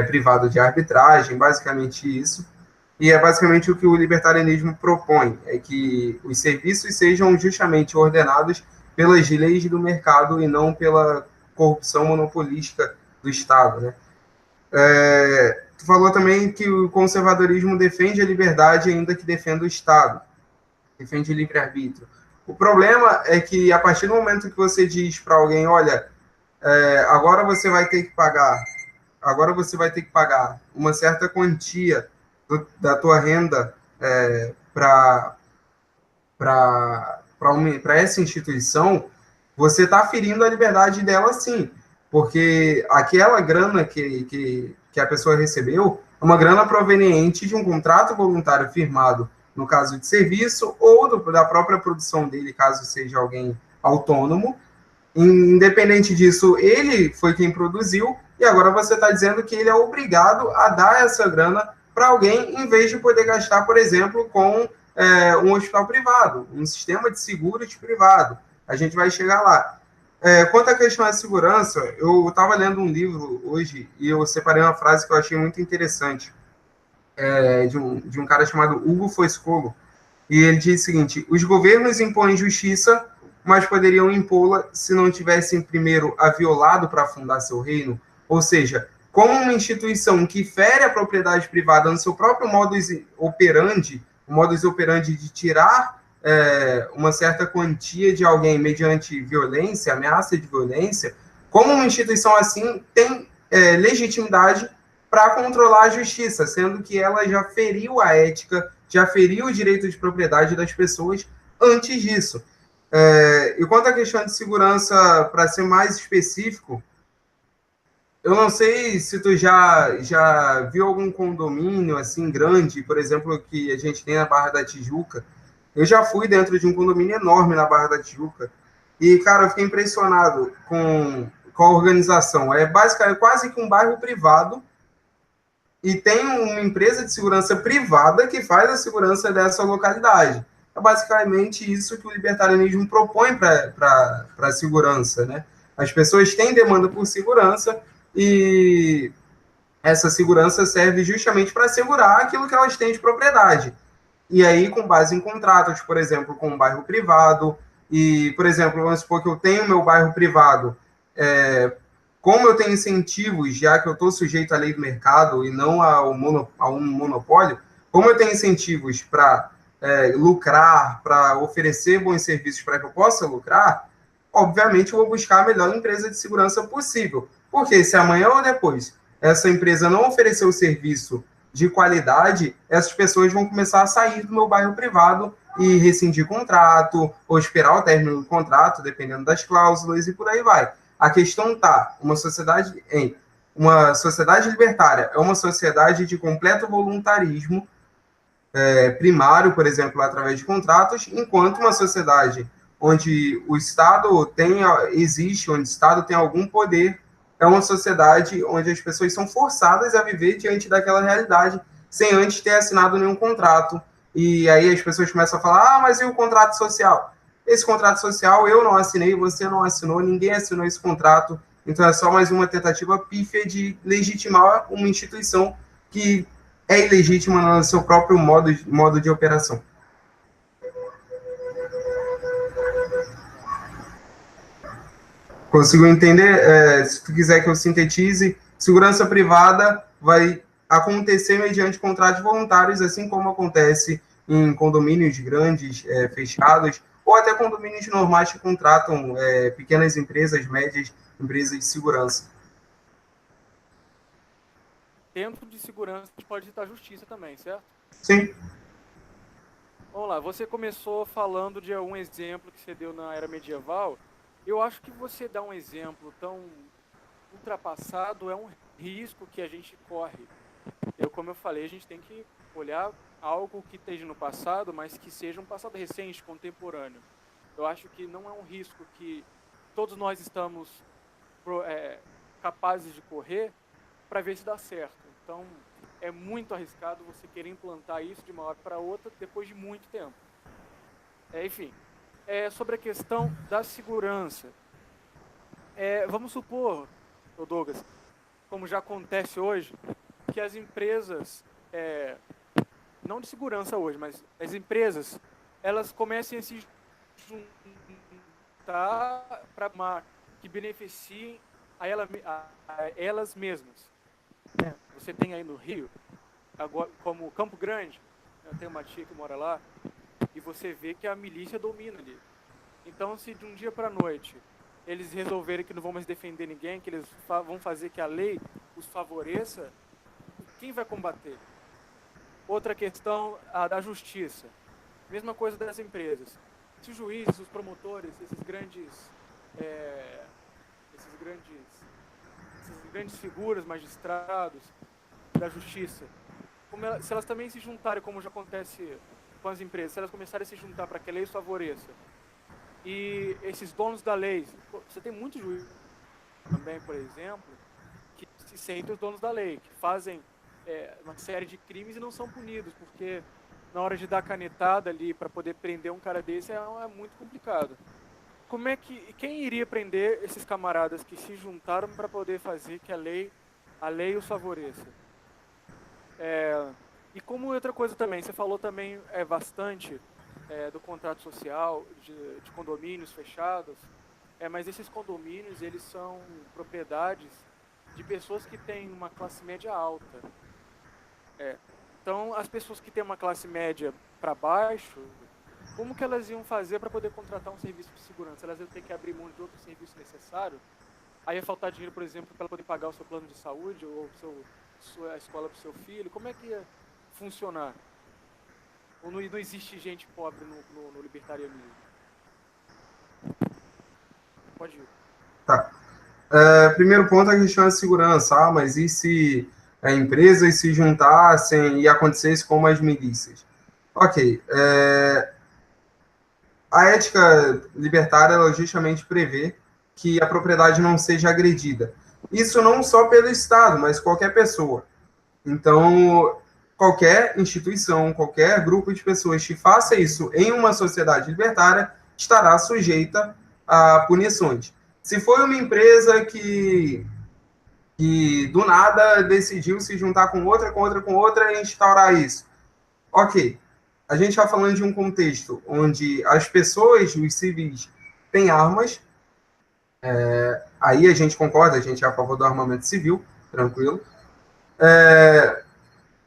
privado de arbitragem, basicamente isso. E é basicamente o que o libertarianismo propõe, é que os serviços sejam justamente ordenados pelas leis do mercado e não pela corrupção monopolística do Estado, né? Tu falou também que o conservadorismo defende a liberdade ainda que defenda o Estado, defende o livre-arbítrio. O problema é que a partir do momento que você diz para alguém, olha, agora você vai ter que pagar, agora você vai ter que pagar uma certa quantia da tua renda para essa instituição, você está ferindo a liberdade dela sim, porque aquela grana que a pessoa recebeu é uma grana proveniente de um contrato voluntário firmado, no caso de serviço, ou da própria produção dele, caso seja alguém autônomo. Independente disso, ele foi quem produziu, e agora você está dizendo que ele é obrigado a dar essa grana para alguém, em vez de poder gastar, por exemplo, com um hospital privado, um sistema de seguros privado. A gente vai chegar lá. Quanto à questão da segurança, eu estava lendo um livro hoje e eu separei uma frase que eu achei muito interessante, de um cara chamado Hugo Foscolo, e ele diz o seguinte: os governos impõem justiça, mas poderiam impô-la se não tivessem primeiro a violado para fundar seu reino. Ou seja, como uma instituição que fere a propriedade privada no seu próprio modus operandi, o modus operandi de tirar uma certa quantia de alguém mediante violência, ameaça de violência, como uma instituição assim tem legitimidade para controlar a justiça, sendo que ela já feriu a ética, já feriu o direito de propriedade das pessoas antes disso. E quanto à questão de segurança, para ser mais específico, eu não sei se tu já viu algum condomínio assim grande, por exemplo, que a gente tem na Barra da Tijuca. Eu já fui dentro de um condomínio enorme na Barra da Tijuca e, cara, eu fiquei impressionado com a organização. É basicamente quase que um bairro privado e tem uma empresa de segurança privada que faz a segurança dessa localidade. É basicamente isso que o libertarianismo propõe para a segurança, né? As pessoas têm demanda por segurança e essa segurança serve justamente para assegurar aquilo que elas têm de propriedade. E aí, com base em contratos, por exemplo, com um bairro privado, e, por exemplo, vamos supor que eu tenho meu bairro privado, como eu tenho incentivos, já que eu estou sujeito à lei do mercado e não a um monopólio, como eu tenho incentivos para lucrar, para oferecer bons serviços para que eu possa lucrar, obviamente eu vou buscar a melhor empresa de segurança possível. Porque se amanhã ou depois essa empresa não oferecer o serviço de qualidade, essas pessoas vão começar a sair do meu bairro privado e rescindir contrato, ou esperar o término do contrato, dependendo das cláusulas, e por aí vai. A questão está, uma sociedade libertária é uma sociedade de completo voluntarismo primário, por exemplo, através de contratos, enquanto uma sociedade onde o Estado existe, onde o Estado tem algum poder, é uma sociedade onde as pessoas são forçadas a viver diante daquela realidade, sem antes ter assinado nenhum contrato. E aí as pessoas começam a falar, mas e o contrato social? Esse contrato social eu não assinei, você não assinou, ninguém assinou esse contrato, então é só mais uma tentativa pífia de legitimar uma instituição que é ilegítima no seu próprio modo de operação. Conseguiu entender? Se tu quiser que eu sintetize, segurança privada vai acontecer mediante contratos voluntários, assim como acontece em condomínios grandes, fechados, ou até condomínios normais que contratam pequenas empresas, médias empresas de segurança. Dentro de segurança pode estar justiça também, certo? Sim. Vamos lá, você começou falando de algum exemplo que você deu na era medieval. Eu acho que você dá um exemplo tão ultrapassado é um risco que a gente corre. Como eu falei, a gente tem que olhar algo que esteja no passado, mas que seja um passado recente, contemporâneo. Eu acho que não é um risco que todos nós estamos capazes de correr para ver se dá certo. Então, é muito arriscado você querer implantar isso de uma hora para outra depois de muito tempo. Enfim, sobre a questão da segurança. Vamos supor, Douglas, como já acontece hoje, que as empresas, não de segurança hoje, mas as empresas, elas comecem a se juntar para que beneficiem a elas mesmas. Você tem aí no Rio, agora, como Campo Grande, eu tenho uma tia que mora lá, e você vê que a milícia domina ali. Então, se de um dia para a noite eles resolverem que não vão mais defender ninguém, que eles vão fazer que a lei os favoreça, quem vai combater? Outra questão, a da justiça. Mesma coisa das empresas. Se os juízes, os promotores, essas grandes figuras, magistrados da justiça, se elas também se juntarem, como já acontece com as empresas, se elas começarem a se juntar para que a lei os favoreça, e esses donos da lei, você tem muitos juízes também, por exemplo, que se sentem os donos da lei, que fazem uma série de crimes e não são punidos, porque na hora de dar canetada ali para poder prender um cara desse é muito complicado. Quem iria prender esses camaradas que se juntaram para poder fazer que a lei os favoreça? E como outra coisa também, você falou também bastante do contrato social, de condomínios fechados, mas esses condomínios, eles são propriedades de pessoas que têm uma classe média alta. Então, as pessoas que têm uma classe média para baixo, como que elas iam fazer para poder contratar um serviço de segurança? Elas iam ter que abrir mão de outro serviço necessário? Aí ia faltar dinheiro, por exemplo, para poder pagar o seu plano de saúde ou a escola para o seu filho? Como é que ia funcionar? Ou não existe gente pobre no libertarianismo? Pode ir. Tá. Primeiro ponto é a questão da segurança. Mas e se empresas se juntassem e acontecesse como as milícias? Ok. A ética libertária, ela justamente prevê que a propriedade não seja agredida. Isso não só pelo Estado, mas qualquer pessoa. Então, qualquer instituição, qualquer grupo de pessoas que faça isso em uma sociedade libertária estará sujeita a punições. Se for uma empresa que do nada decidiu se juntar com outra e instaurar isso, ok. A gente está falando de um contexto onde as pessoas, os civis, têm armas. Aí a gente concorda, a gente é a favor do armamento civil, tranquilo.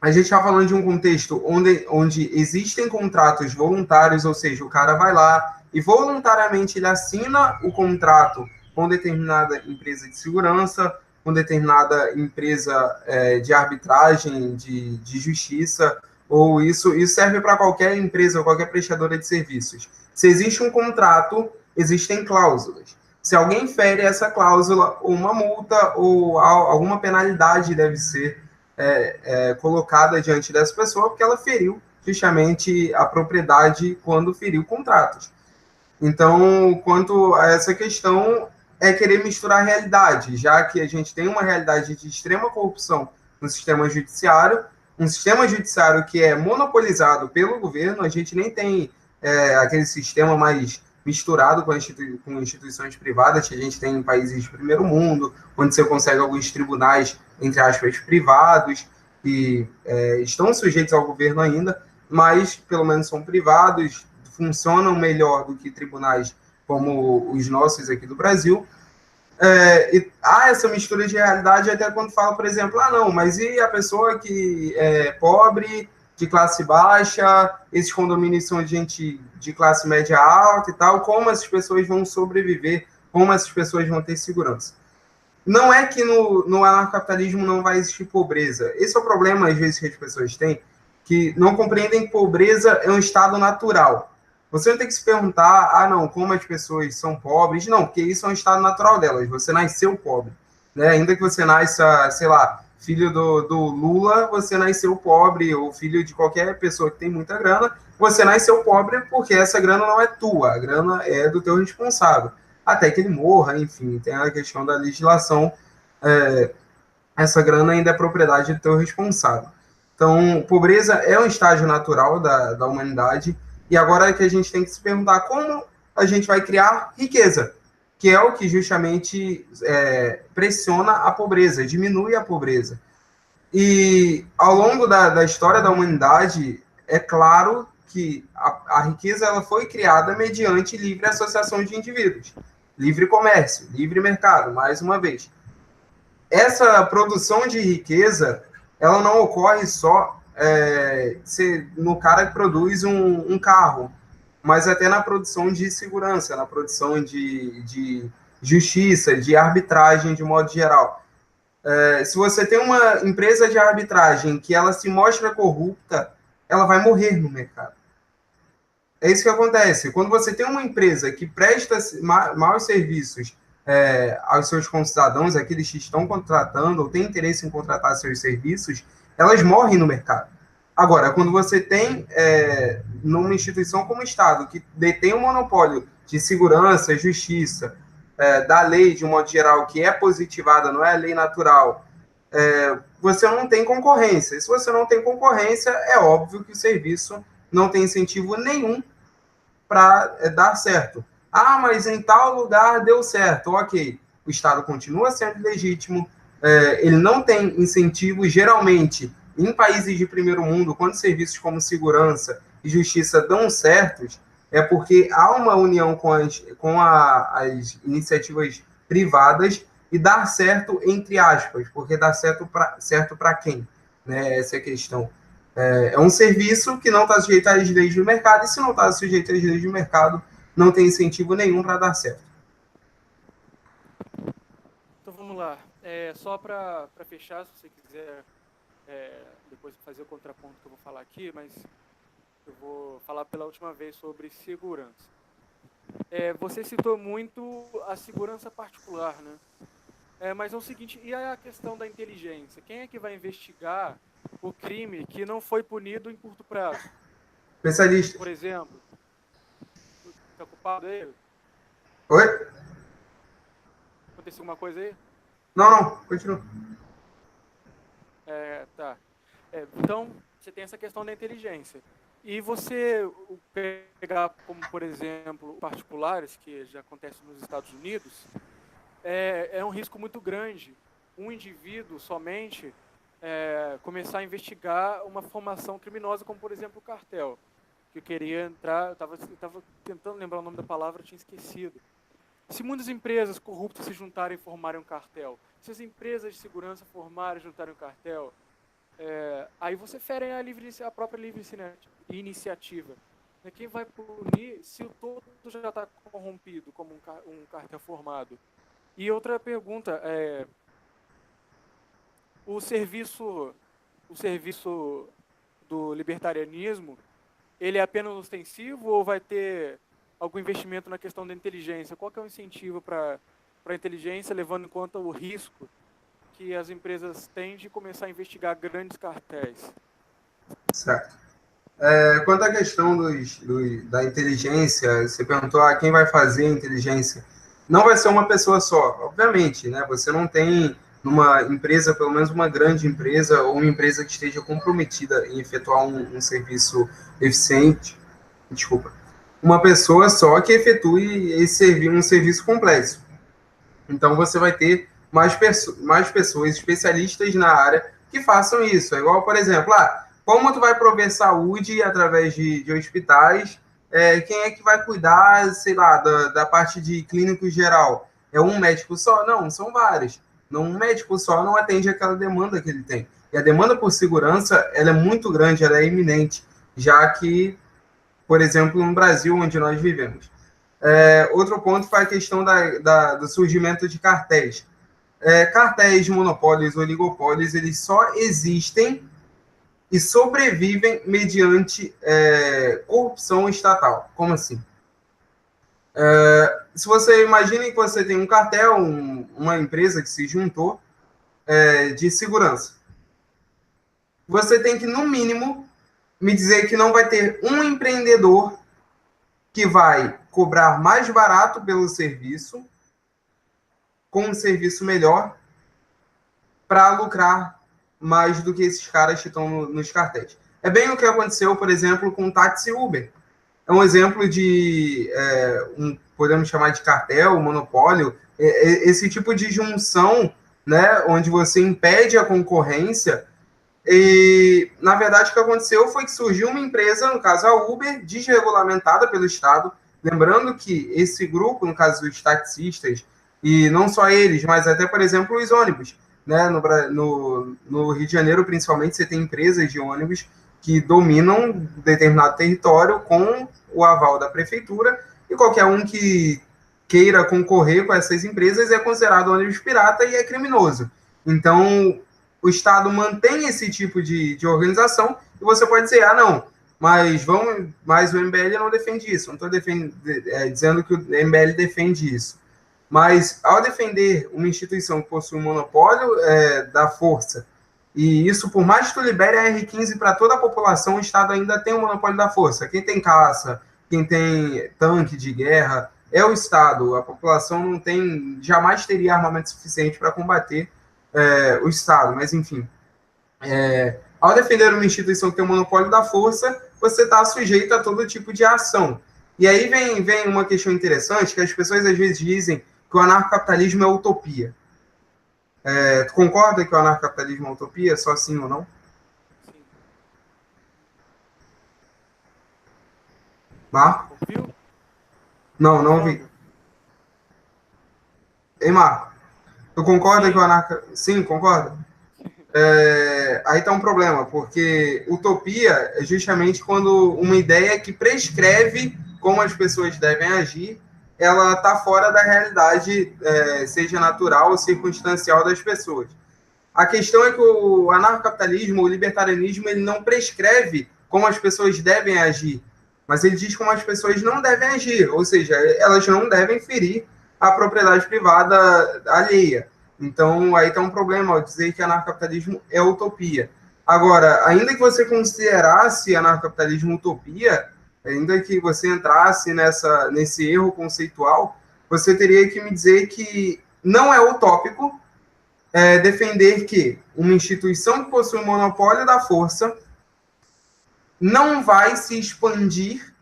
A gente está falando de um contexto onde existem contratos voluntários, ou seja, o cara vai lá e voluntariamente ele assina o contrato com determinada empresa de segurança, com determinada empresa de arbitragem, de justiça, ou isso serve para qualquer empresa ou qualquer prestadora de serviços. Se existe um contrato, existem cláusulas. Se alguém fere essa cláusula, uma multa ou alguma penalidade deve ser colocada diante dessa pessoa, porque ela feriu justamente a propriedade quando feriu contratos. Então, quanto a essa questão, é querer misturar a realidade, já que a gente tem uma realidade de extrema corrupção no sistema judiciário, um sistema judiciário que é monopolizado pelo governo, a gente nem tem aquele sistema mais misturado com instituições privadas que a gente tem em países de primeiro mundo, onde você consegue alguns tribunais, entre aspas, privados, que estão sujeitos ao governo ainda, mas pelo menos são privados, funcionam melhor do que tribunais como os nossos aqui do Brasil. E há essa mistura de realidade até quando fala, por exemplo, não, mas e a pessoa que é pobre, de classe baixa, esses condomínios são de gente de classe média alta e tal, como essas pessoas vão sobreviver, como essas pessoas vão ter segurança? Não é que no anarcocapitalismo não vai existir pobreza. Esse é o problema, às vezes, que as pessoas têm, que não compreendem que pobreza é um estado natural. Você não tem que se perguntar, não, como as pessoas são pobres. Não, porque isso é um estado natural delas. Você nasceu pobre. Né? Ainda que você nasça, sei lá, filho do Lula, você nasceu pobre, ou filho de qualquer pessoa que tem muita grana, você nasceu pobre porque essa grana não é tua, a grana é do teu responsável. Até que ele morra, enfim, tem a questão da legislação, essa grana ainda é propriedade do teu responsável. Então, pobreza é um estágio natural da humanidade, e agora é que a gente tem que se perguntar como a gente vai criar riqueza, que é o que justamente pressiona a pobreza, diminui a pobreza. E ao longo da história da humanidade, é claro que a riqueza ela foi criada mediante livre associação de indivíduos, livre comércio, livre mercado, mais uma vez. Essa produção de riqueza, ela não ocorre só no cara que produz um carro, mas até na produção de segurança, na produção de justiça, de arbitragem de modo geral. Se você tem uma empresa de arbitragem que ela se mostra corrupta, ela vai morrer no mercado. É isso que acontece. Quando você tem uma empresa que presta maus serviços aos seus concidadãos, aqueles que estão contratando ou têm interesse em contratar seus serviços, elas morrem no mercado. Agora, quando você tem numa instituição como o Estado, que detém um monopólio de segurança, justiça, da lei, de um modo geral, que é positivada, não é lei natural, você não tem concorrência. E se você não tem concorrência, é óbvio que o serviço não tem incentivo nenhum para dar certo. Ah, mas em tal lugar deu certo. Ok, o Estado continua sendo legítimo, ele não tem incentivo, geralmente, em países de primeiro mundo, quando serviços como segurança e justiça dão certos, é porque há uma união com as iniciativas privadas e dar certo entre aspas, porque dar certo para quem? Né? Essa é a questão. É um serviço que não está sujeito às leis do mercado, e se não está sujeito às leis do mercado, não tem incentivo nenhum para dar certo. Então vamos lá. Só para fechar, se você quiser depois fazer o contraponto que eu vou falar aqui, mas eu vou falar pela última vez sobre segurança. Você citou muito a segurança particular, né? Mas é o seguinte, e a questão da inteligência? Quem é que vai investigar o crime que não foi punido em curto prazo? Especialista. Por exemplo, está culpado ele? Oi? Aconteceu alguma coisa aí? Não, continua. Tá. Então, você tem essa questão da inteligência. E você pegar como, por exemplo, particulares, que já acontece nos Estados Unidos, é um risco muito grande. Um indivíduo somente começar a investigar uma formação criminosa, como, por exemplo, o cartel. Que eu queria entrar, eu estava tentando lembrar o nome da palavra, eu tinha esquecido. Se muitas empresas corruptas se juntarem e formarem um cartel, se as empresas de segurança formarem e juntarem um cartel, aí você fere a própria livre iniciativa. Quem vai punir se o todo já está corrompido como um cartel formado? E outra pergunta, o serviço do libertarianismo, ele é apenas ostensivo ou vai ter algum investimento na questão da inteligência? Qual que é o incentivo para a inteligência, levando em conta o risco que as empresas têm de começar a investigar grandes cartéis? Certo. Quanto à questão da inteligência, você perguntou quem vai fazer a inteligência. Não vai ser uma pessoa só, obviamente, né? Você não tem numa empresa, pelo menos uma grande empresa, ou uma empresa que esteja comprometida em efetuar um serviço eficiente, uma pessoa só que efetue um serviço complexo. Então, você vai ter mais pessoas especialistas na área que façam isso. É igual, por exemplo, como tu vai prover saúde através de hospitais, quem é que vai cuidar, sei lá, da parte de clínico geral? É um médico só? Não, são vários. Um médico só não atende aquela demanda que ele tem. E a demanda por segurança, ela é muito grande, ela é iminente, já que, por exemplo, no Brasil, onde nós vivemos. Outro ponto foi a questão do surgimento de cartéis. Cartéis, monopólios, oligopólios, eles só existem e sobrevivem mediante corrupção estatal. Como assim? Se você imagina que você tem um cartel, uma empresa que se juntou, de segurança. Você tem que, no mínimo, me dizer que não vai ter um empreendedor que vai cobrar mais barato pelo serviço, com um serviço melhor, para lucrar mais do que esses caras que estão nos cartéis. É bem o que aconteceu, por exemplo, com o táxi Uber. É um exemplo de, podemos chamar de cartel, monopólio, esse tipo de junção, né, onde você impede a concorrência. E, na verdade, o que aconteceu foi que surgiu uma empresa, no caso a Uber, desregulamentada pelo Estado. Lembrando que esse grupo, no caso dos taxistas, e não só eles, mas até, por exemplo, os ônibus. Né? No Rio de Janeiro, principalmente, você tem empresas de ônibus que dominam determinado território com o aval da prefeitura, e qualquer um que queira concorrer com essas empresas é considerado ônibus pirata e é criminoso. Então, o Estado mantém esse tipo de organização, e você pode dizer, não, mas o MBL não defende isso. Não estou dizendo que o MBL defende isso. Mas, ao defender uma instituição que possui um monopólio da força, e isso, por mais que tu libere a R15 para toda a população, o Estado ainda tem o monopólio da força. Quem tem caça, quem tem tanque de guerra, é o Estado. A população não tem, jamais teria armamento suficiente para combater o Estado. Mas, enfim, ao defender uma instituição que tem o monopólio da força, você está sujeito a todo tipo de ação. E aí vem uma questão interessante, que as pessoas às vezes dizem que o anarcocapitalismo é utopia. Tu concorda que o anarcocapitalismo é utopia? Só sim ou não? Sim. Marco? Ouviu? Não ouvi. Ei, Marco, tu concorda Sim. que o anarcocapitalismo... Sim, concorda? Aí está um problema, porque utopia é justamente quando uma ideia que prescreve como as pessoas devem agir, ela está fora da realidade, seja natural ou circunstancial das pessoas. A questão é que o anarcocapitalismo, o libertarianismo, ele não prescreve como as pessoas devem agir, mas ele diz como as pessoas não devem agir, ou seja, elas não devem ferir a propriedade privada alheia. Então, aí está um problema ao dizer que anarcocapitalismo é utopia. Agora, ainda que você considerasse anarcocapitalismo utopia, ainda que você entrasse nesse erro conceitual, você teria que me dizer que não é utópico defender que uma instituição que possui o monopólio da força não vai se expandir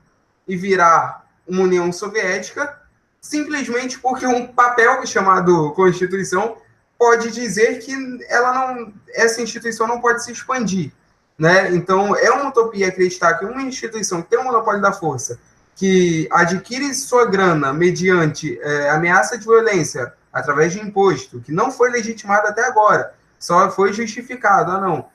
e virar uma União Soviética simplesmente porque um papel chamado Constituição pode dizer que essa instituição não pode se expandir. Né? Então, é uma utopia acreditar que uma instituição que tem o monopólio da força, que adquire sua grana mediante ameaça de violência através de imposto, que não foi legitimado até agora, só foi justificado. Não.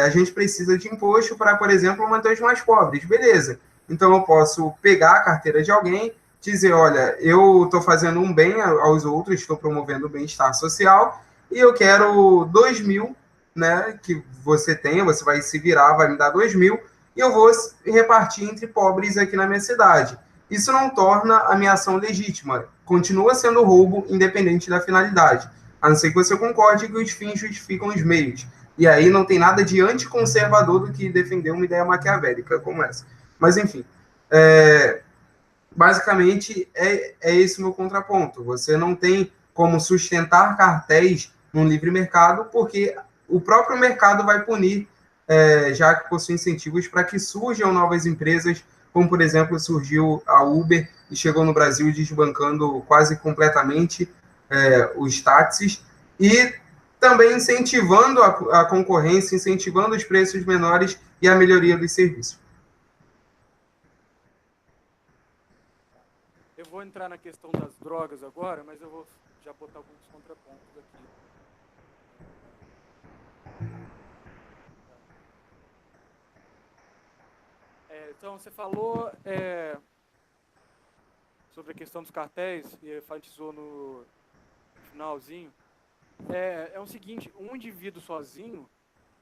A gente precisa de imposto para, por exemplo, manter os mais pobres. Beleza. Então, eu posso pegar a carteira de alguém, dizer, olha, eu estou fazendo um bem aos outros, estou promovendo o bem-estar social, e eu quero 2.000, né, que você tenha, você vai se virar, vai me dar 2.000, e eu vou repartir entre pobres aqui na minha cidade. Isso não torna a minha ação legítima. Continua sendo roubo, independente da finalidade. A não ser que você concorde que os fins justificam os meios. E aí não tem nada de anticonservador do que defender uma ideia maquiavélica como essa. Mas, enfim, basicamente é esse o meu contraponto. Você não tem como sustentar cartéis no livre mercado, porque o próprio mercado vai punir, já que possui incentivos para que surjam novas empresas, como, por exemplo, surgiu a Uber e chegou no Brasil desbancando quase completamente os táxis, e também incentivando a concorrência, incentivando os preços menores e a melhoria dos serviços. Eu vou entrar na questão das drogas agora, mas eu vou já botar alguns contrapontos aqui. Então, você falou sobre a questão dos cartéis e enfatizou no finalzinho. É o seguinte, um indivíduo sozinho,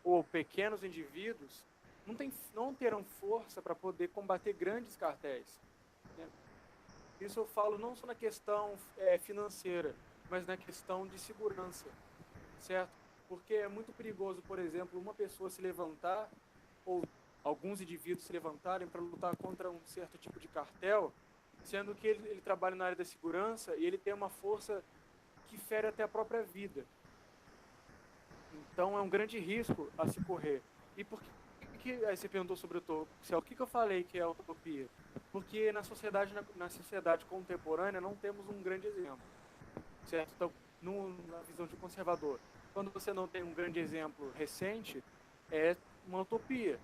ou pequenos indivíduos, não terão força para poder combater grandes cartéis. Né? Isso eu falo não só na questão financeira, mas na questão de segurança, certo? Porque é muito perigoso, por exemplo, uma pessoa se levantar, ou alguns indivíduos se levantarem para lutar contra um certo tipo de cartel, sendo que ele trabalha na área da segurança e ele tem uma força que fere até a própria vida. Então é um grande risco a se correr. E por que aí você perguntou sobre utopia? O que eu falei que é utopia? Porque na sociedade contemporânea não temos um grande exemplo, certo? Então, na visão de um conservador, quando você não tem um grande exemplo recente, é uma utopia,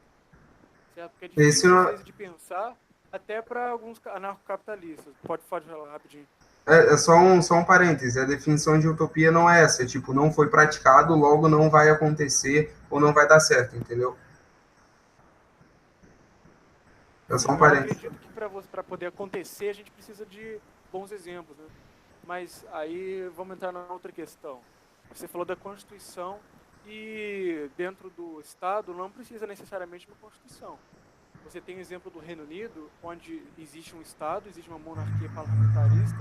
certo? Porque é Esse difícil às não, vezes de pensar, até para alguns anarcocapitalistas. Pode falar rapidinho. é só um parêntese, a definição de utopia não é essa, tipo, não foi praticado, logo não vai acontecer ou não vai dar certo, entendeu? É só Sim, um eu parêntese. acredito que para poder acontecer a gente precisa de bons exemplos, né? Mas aí vamos entrar na outra questão. Você falou da Constituição e dentro do Estado não precisa necessariamente uma Constituição. Você tem o exemplo do Reino Unido, onde existe um Estado, existe uma monarquia parlamentarista,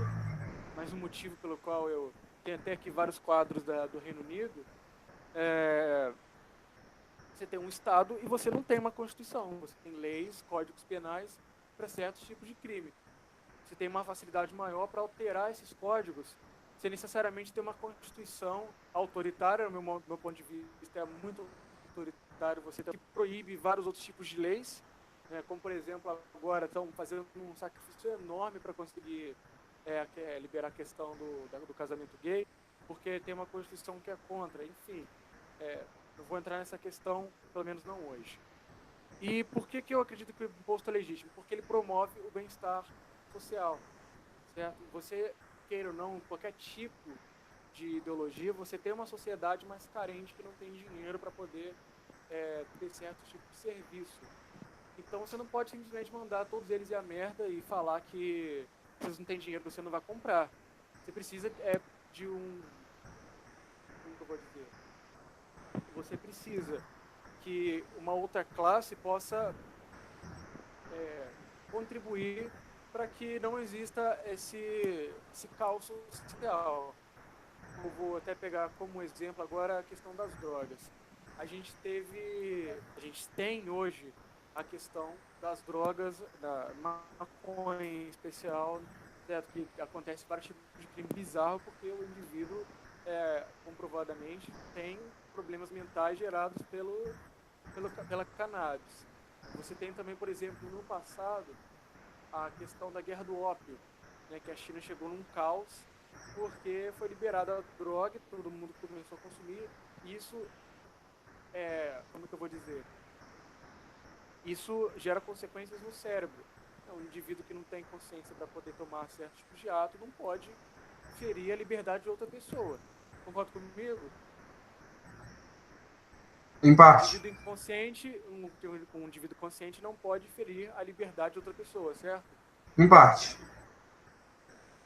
mas o motivo pelo qual eu tenho até aqui vários quadros do Reino Unido, é, você tem um Estado e você não tem uma Constituição. Você tem leis, códigos penais para certos tipos de crime. Você tem uma facilidade maior para alterar esses códigos sem necessariamente ter uma Constituição autoritária. No meu ponto de vista, é muito autoritário. Você tem que proíbe vários outros tipos de leis, né, como, por exemplo, agora estão fazendo um sacrifício enorme para conseguir liberar a questão do casamento gay, porque tem uma Constituição que é contra. Enfim, não vou entrar nessa questão, pelo menos não hoje. E por que eu acredito que o imposto é legítimo? Porque ele promove o bem-estar social, certo? Você, queira ou não, qualquer tipo de ideologia, você tem uma sociedade mais carente que não tem dinheiro para poder ter certo tipo de serviço. Então você não pode simplesmente mandar todos eles ir a merda e falar que vocês não têm dinheiro, você não vai comprar. Você precisa de um... Como que eu vou dizer? Você precisa que uma outra classe possa contribuir para que não exista esse caos social. Eu vou até pegar como exemplo agora a questão das drogas. A gente tem hoje a questão das drogas, da maconha em especial, certo? Que acontece vários tipos de crime bizarro porque o indivíduo comprovadamente tem problemas mentais gerados pela cannabis. Você tem também, por exemplo, no passado, a questão da guerra do ópio, né, que a China chegou num caos porque foi liberada a droga, todo mundo começou a consumir. Isso como que eu vou dizer? Isso gera consequências no cérebro. Então, um indivíduo que não tem consciência para poder tomar certos tipos de ato não pode ferir a liberdade de outra pessoa. Concorda comigo? Em Um parte. indivíduo inconsciente, um indivíduo consciente não pode ferir a liberdade de outra pessoa, certo? Em parte.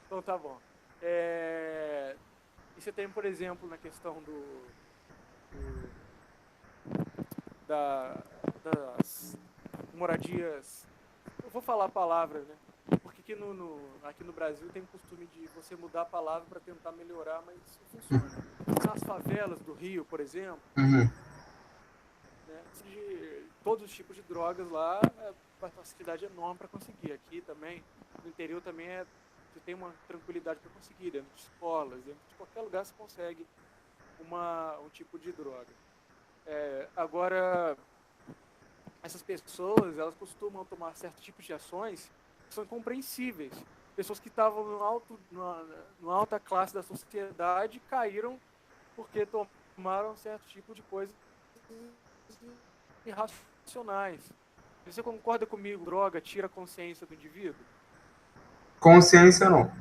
Então tá bom. E você tem, por exemplo, na questão do- das moradias. Eu vou falar a palavra, né? Porque aqui aqui no Brasil tem o costume de você mudar a palavra para tentar melhorar, mas isso não funciona. Nas favelas do Rio, por exemplo, Uhum. né, todos os tipos de drogas lá, uma facilidade enorme para conseguir. Aqui também, no interior também você tem uma tranquilidade para conseguir, dentro de escolas, dentro de qualquer lugar você consegue um tipo de droga. Agora, essas pessoas, elas costumam tomar certos tipos de ações que são incompreensíveis. Pessoas que estavam no alta classe da sociedade caíram porque tomaram certo tipo de coisas irracionais. Você concorda comigo? Droga tira a consciência do indivíduo? Consciência não.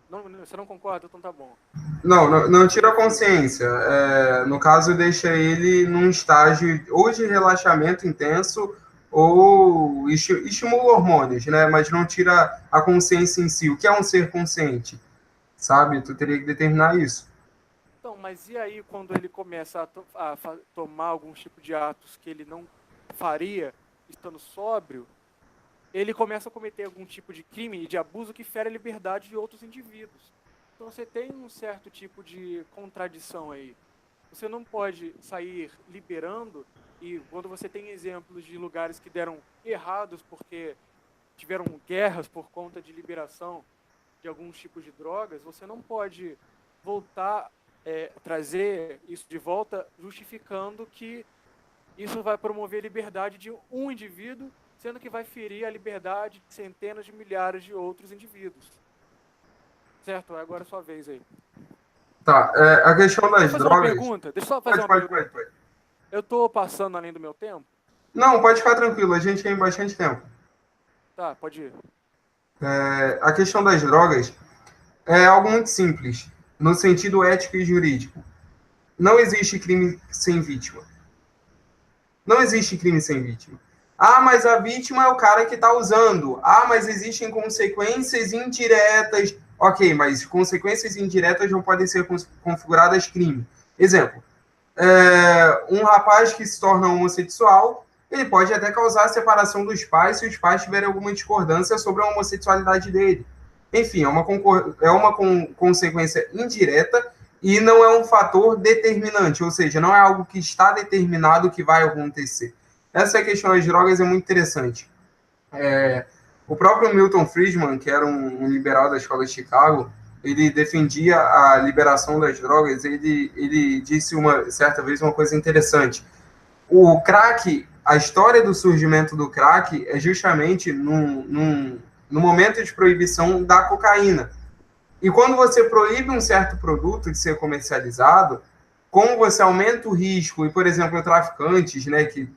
Não, você não concorda? Então tá bom. Não, não, O não que eu tira a defendo? consciência. No caso, deixa ele num estágio ou de relaxamento intenso ou estimula hormônios, né? Mas não tira a consciência em si. O que é um ser consciente? Sabe? Tu teria que determinar isso. Então, mas e aí quando ele começa a tomar algum tipo de atos que ele não faria estando sóbrio, ele começa a cometer algum tipo de crime e de abuso que fere a liberdade de outros indivíduos. Então você tem um certo tipo de contradição aí. você não pode sair liberando, e quando você tem exemplos de lugares que deram errados porque tiveram guerras por conta de liberação de alguns tipos de drogas, você não pode voltar, trazer isso de volta justificando que isso vai promover a liberdade de um indivíduo, sendo que vai ferir a liberdade de centenas de milhares de outros indivíduos. Certo? Agora é a sua vez aí. Tá, a questão das Deixa eu fazer drogas... uma pergunta. Deixa eu só fazer uma pergunta. Pode. Eu tô passando além do meu tempo? Não, pode ficar tranquilo, a gente tem bastante tempo. Tá, pode ir. A questão das drogas é algo muito simples, no sentido ético e jurídico. Não existe crime sem vítima. Não existe crime sem vítima. Ah, mas a vítima é o cara que está usando. Ah, mas existem consequências indiretas. Ok, mas consequências indiretas não podem ser configuradas crime. Exemplo, um rapaz que se torna homossexual, ele pode até causar a separação dos pais se os pais tiverem alguma discordância sobre a homossexualidade dele. Enfim, é uma consequência indireta e não é um fator determinante, ou seja, não é algo que está determinado que vai acontecer. Essa questão das drogas é muito interessante. O próprio Milton Friedman, que era um liberal da escola de Chicago, ele defendia a liberação das drogas. Ele disse certa vez uma coisa interessante. O crack, a história do surgimento do crack é justamente no momento de proibição da cocaína. E quando você proíbe um certo produto de ser comercializado, como você aumenta o risco, e, por exemplo, traficantes, né, que,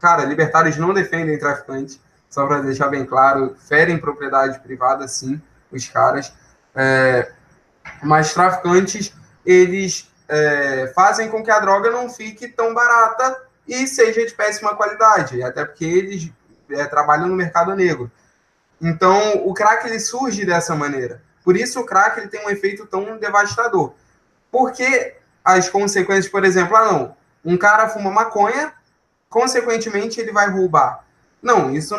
cara, libertários não defendem traficantes, só para deixar bem claro, ferem propriedade privada, sim, os caras, mas traficantes, eles fazem com que a droga não fique tão barata e seja de péssima qualidade, até porque eles trabalham no mercado negro. Então, o crack ele surge dessa maneira. Por isso, o crack ele tem um efeito tão devastador. Porque as consequências, por exemplo, um cara fuma maconha, consequentemente ele vai roubar. Não, isso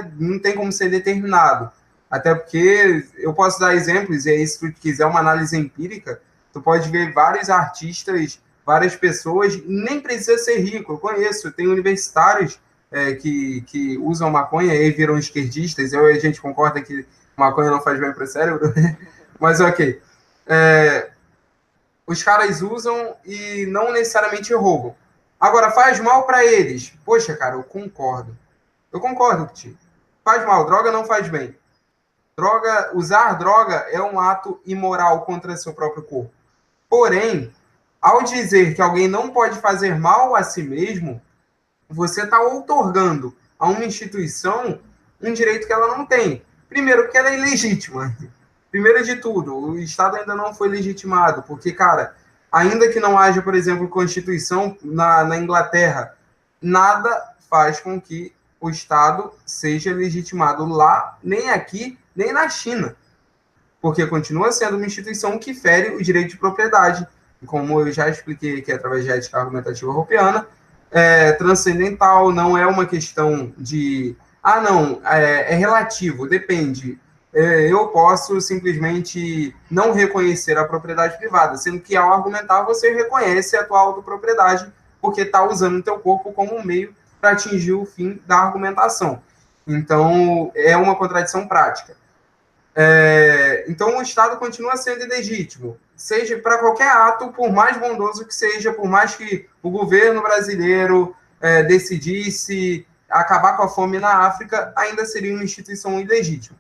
não tem como ser determinado. Até porque eu posso dar exemplos, e aí se tu quiser uma análise empírica, tu pode ver vários artistas, várias pessoas, nem precisa ser rico, eu conheço, tem universitários que usam maconha e viram esquerdistas, a gente concorda que maconha não faz bem para o cérebro, mas ok. Os caras usam e não necessariamente roubam. Agora, faz mal para eles? Poxa, cara, eu concordo. Eu concordo contigo. Faz mal, droga não faz bem. Usar droga é um ato imoral contra seu próprio corpo. Porém, ao dizer que alguém não pode fazer mal a si mesmo, você está outorgando a uma instituição um direito que ela não tem. Primeiro, porque ela é ilegítima. Primeiro de tudo, o Estado ainda não foi legitimado, porque, cara, ainda que não haja, por exemplo, Constituição na Inglaterra, nada faz com que o Estado seja legitimado lá, nem aqui, nem na China. Porque continua sendo uma instituição que fere o direito de propriedade. Como eu já expliquei aqui através da ética argumentativa europeana, transcendental, não é uma questão de... é relativo, depende. Eu posso simplesmente não reconhecer a propriedade privada, sendo que ao argumentar você reconhece a tua autopropriedade, porque está usando o teu corpo como um meio para atingir o fim da argumentação. Então, é uma contradição prática. Então, o Estado continua sendo ilegítimo, seja para qualquer ato, por mais bondoso que seja, por mais que o governo brasileiro decidisse acabar com a fome na África, ainda seria uma instituição ilegítima.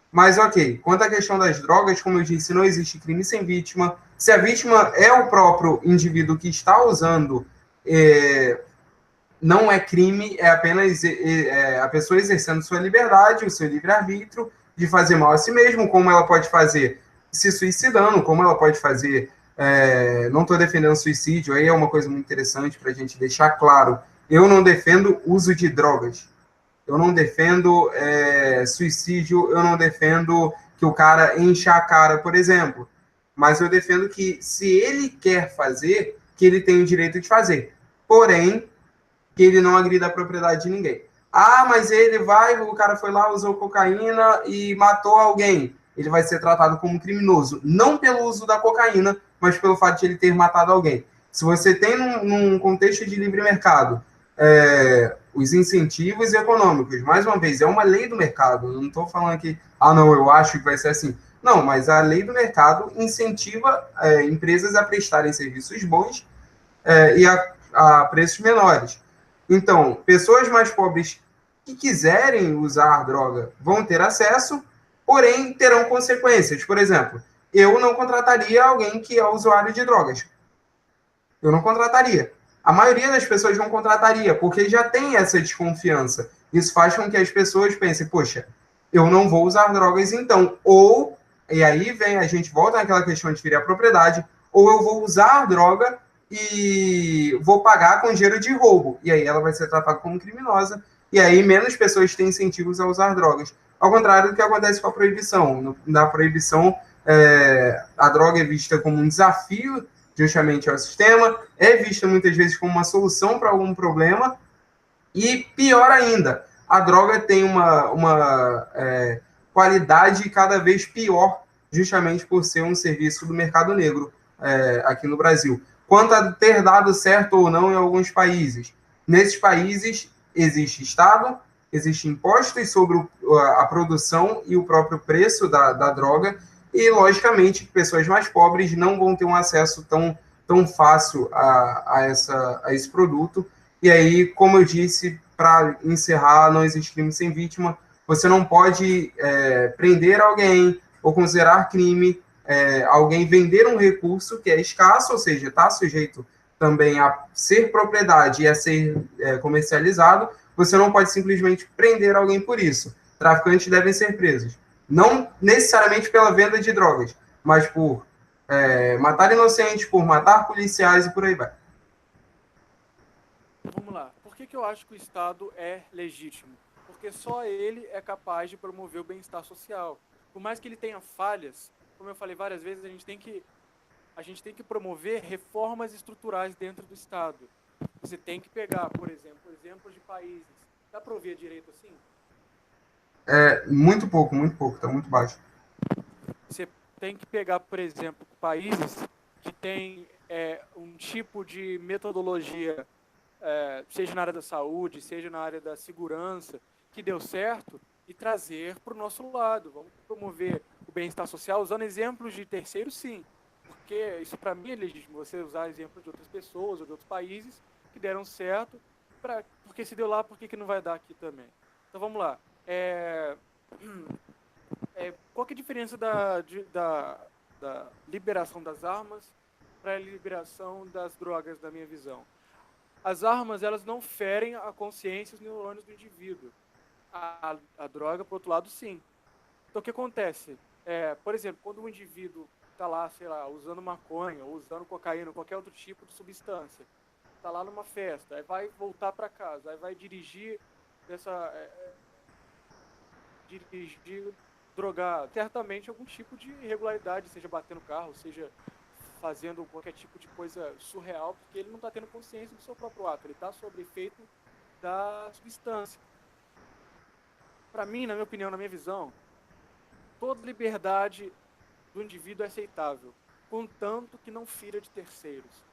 Mas, ok, quanto à questão das drogas, como eu disse, não existe crime sem vítima. Se a vítima é o próprio indivíduo que está usando, não é crime, é apenas a pessoa exercendo sua liberdade, o seu livre-arbítrio, de fazer mal a si mesmo, como ela pode fazer se suicidando, como ela pode fazer... não estou defendendo suicídio, aí é uma coisa muito interessante para a gente deixar claro. Eu não defendo uso de drogas. Eu não defendo suicídio, eu não defendo que o cara encha a cara, por exemplo. Mas eu defendo que, se ele quer fazer, que ele tem o direito de fazer. Porém, que ele não agrida a propriedade de ninguém. Ah, mas o cara foi lá, usou cocaína e matou alguém. Ele vai ser tratado como criminoso. Não pelo uso da cocaína, mas pelo fato de ele ter matado alguém. Se você tem num contexto de livre mercado os incentivos econômicos, mais uma vez, é uma lei do mercado, eu não estou falando que, não, eu acho que vai ser assim. Não, mas a lei do mercado incentiva empresas a prestarem serviços bons e a preços menores. Então, pessoas mais pobres que quiserem usar droga vão ter acesso, porém terão consequências. Por exemplo, eu não contrataria alguém que é usuário de drogas. Eu não contrataria. A maioria das pessoas não contrataria, porque já tem essa desconfiança. Isso faz com que as pessoas pensem, poxa, eu não vou usar drogas então. Ou, e aí vem, a gente volta naquela questão de ferir a propriedade, ou eu vou usar droga e vou pagar com dinheiro de roubo. E aí ela vai ser tratada como criminosa, e aí menos pessoas têm incentivos a usar drogas. Ao contrário do que acontece com a proibição. Na proibição, a droga é vista como um desafio justamente ao sistema, é vista muitas vezes como uma solução para algum problema, e pior ainda, a droga tem uma qualidade cada vez pior, justamente por ser um serviço do mercado negro aqui no Brasil. Quanto a ter dado certo ou não em alguns países. Nesses países existe Estado, existe impostos sobre a produção e o próprio preço da droga, e, logicamente, pessoas mais pobres não vão ter um acesso tão fácil a esse produto. E aí, como eu disse, para encerrar, não existe crime sem vítima. Você não pode prender alguém ou considerar crime alguém vender um recurso que é escasso, ou seja, está sujeito também a ser propriedade e a ser comercializado. Você não pode simplesmente prender alguém por isso. Traficantes devem ser presos. Não necessariamente pela venda de drogas, mas por matar inocentes, por matar policiais e por aí vai. Vamos lá. Por que eu acho que o Estado é legítimo? Porque só ele é capaz de promover o bem-estar social. Por mais que ele tenha falhas, como eu falei várias vezes, a gente tem que promover reformas estruturais dentro do Estado. Você tem que pegar, por exemplo, exemplos de países. Dá para ouvir direito assim? Muito pouco, está muito baixo. Você tem que pegar, por exemplo, países que têm um tipo de metodologia, seja na área da saúde, seja na área da segurança, que deu certo, e trazer para o nosso lado. Vamos promover o bem-estar social usando exemplos de terceiros, sim. Porque isso, para mim, é legítimo. Você usar exemplos de outras pessoas ou de outros países que deram certo, porque se deu lá, por que não vai dar aqui também? Então, vamos lá. Qual que é a diferença da liberação das armas para a liberação das drogas, na minha visão? As armas, elas não ferem a consciência e os neurônios do indivíduo. A droga, por outro lado, sim. Então, o que acontece? Por exemplo, quando um indivíduo está lá, sei lá, usando maconha, ou usando cocaína, ou qualquer outro tipo de substância, está lá numa festa, aí vai voltar para casa, aí vai dirigir drogado, certamente algum tipo de irregularidade, seja batendo carro, seja fazendo qualquer tipo de coisa surreal, porque ele não está tendo consciência do seu próprio ato, ele está sob efeito da substância. Para mim, na minha opinião, na minha visão, toda liberdade do indivíduo é aceitável, contanto que não fira de terceiros.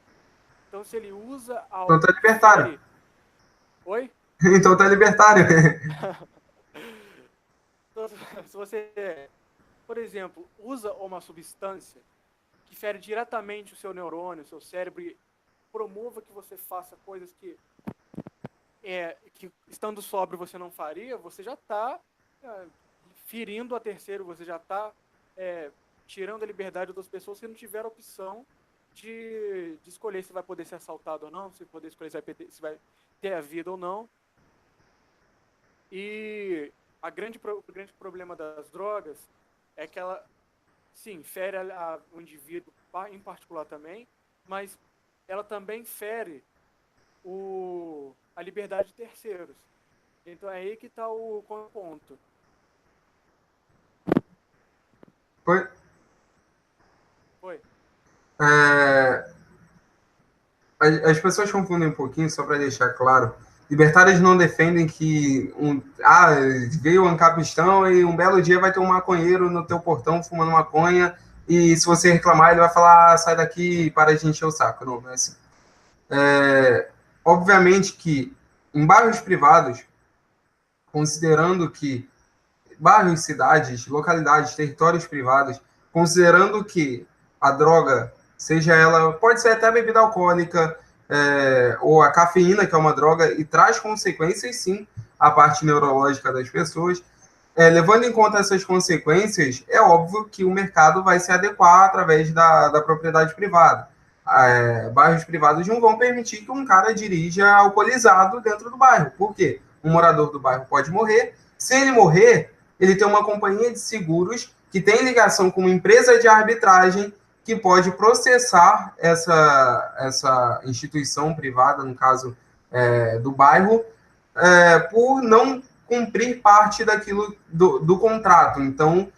Então, se ele usa algo... Então tá libertário. Oi? Então tá libertário. Se você, por exemplo, usa uma substância que fere diretamente o seu neurônio, o seu cérebro, e promova que você faça coisas que estando sóbrio você não faria, você já está ferindo a terceiro, você já está tirando a liberdade das pessoas se não tiver a opção de escolher se vai poder ser assaltado ou não, se poder escolher se vai ter a vida ou não. E o grande problema das drogas é que ela, sim, fere o indivíduo em particular também, mas ela também fere a liberdade de terceiros. Então é aí que está o ponto. Foi? Foi. As pessoas confundem um pouquinho, só para deixar claro. Libertários não defendem que veio o Ancapistão e um belo dia vai ter um maconheiro no teu portão fumando maconha, e se você reclamar, ele vai falar, sai daqui e para de encher o saco. Não é assim. Obviamente que em bairros privados, considerando que bairros, cidades, localidades, territórios privados, considerando que a droga, seja ela, pode ser até a bebida alcoólica, ou a cafeína, que é uma droga, e traz consequências, sim, à parte neurológica das pessoas. Levando em conta essas consequências, é óbvio que o mercado vai se adequar através da propriedade privada. Bairros privados não vão permitir que um cara dirija alcoolizado dentro do bairro. Por quê? Um morador do bairro pode morrer. Se ele morrer, ele tem uma companhia de seguros que tem ligação com uma empresa de arbitragem que pode processar essa instituição privada, no caso do bairro, por não cumprir parte daquilo do contrato. Então,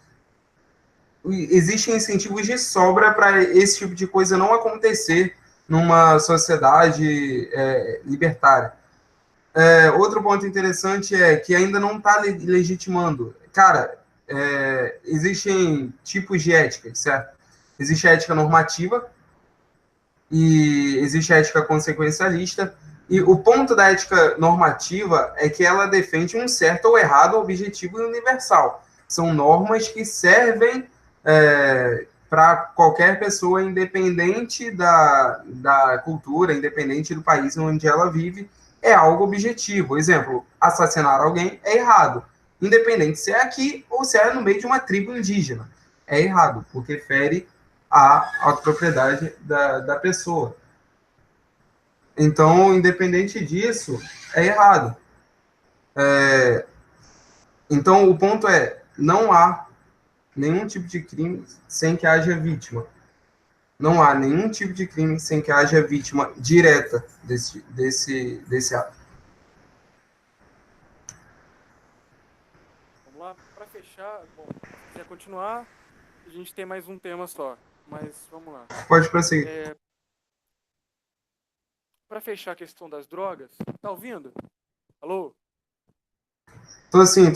existem incentivos de sobra para esse tipo de coisa não acontecer numa sociedade libertária. Outro ponto interessante é que ainda não está legitimando. Cara, existem tipos de ética, certo? Existe a ética normativa e existe a ética consequencialista. E o ponto da ética normativa é que ela defende um certo ou errado objetivo universal. São normas que servem para qualquer pessoa, independente da cultura, independente do país onde ela vive, é algo objetivo. Exemplo, assassinar alguém é errado, independente se é aqui ou se é no meio de uma tribo indígena. É errado, porque fere a autopropriedade da pessoa. Então, independente disso, é errado. Então, o ponto é, não há nenhum tipo de crime sem que haja vítima. Não há nenhum tipo de crime sem que haja vítima direta desse ato. Vamos lá, para fechar, bom, se quiser continuar, a gente tem mais um tema só, mas vamos lá. Pode prosseguir. Para fechar a questão das drogas, tá ouvindo? Alô? Tô sim. É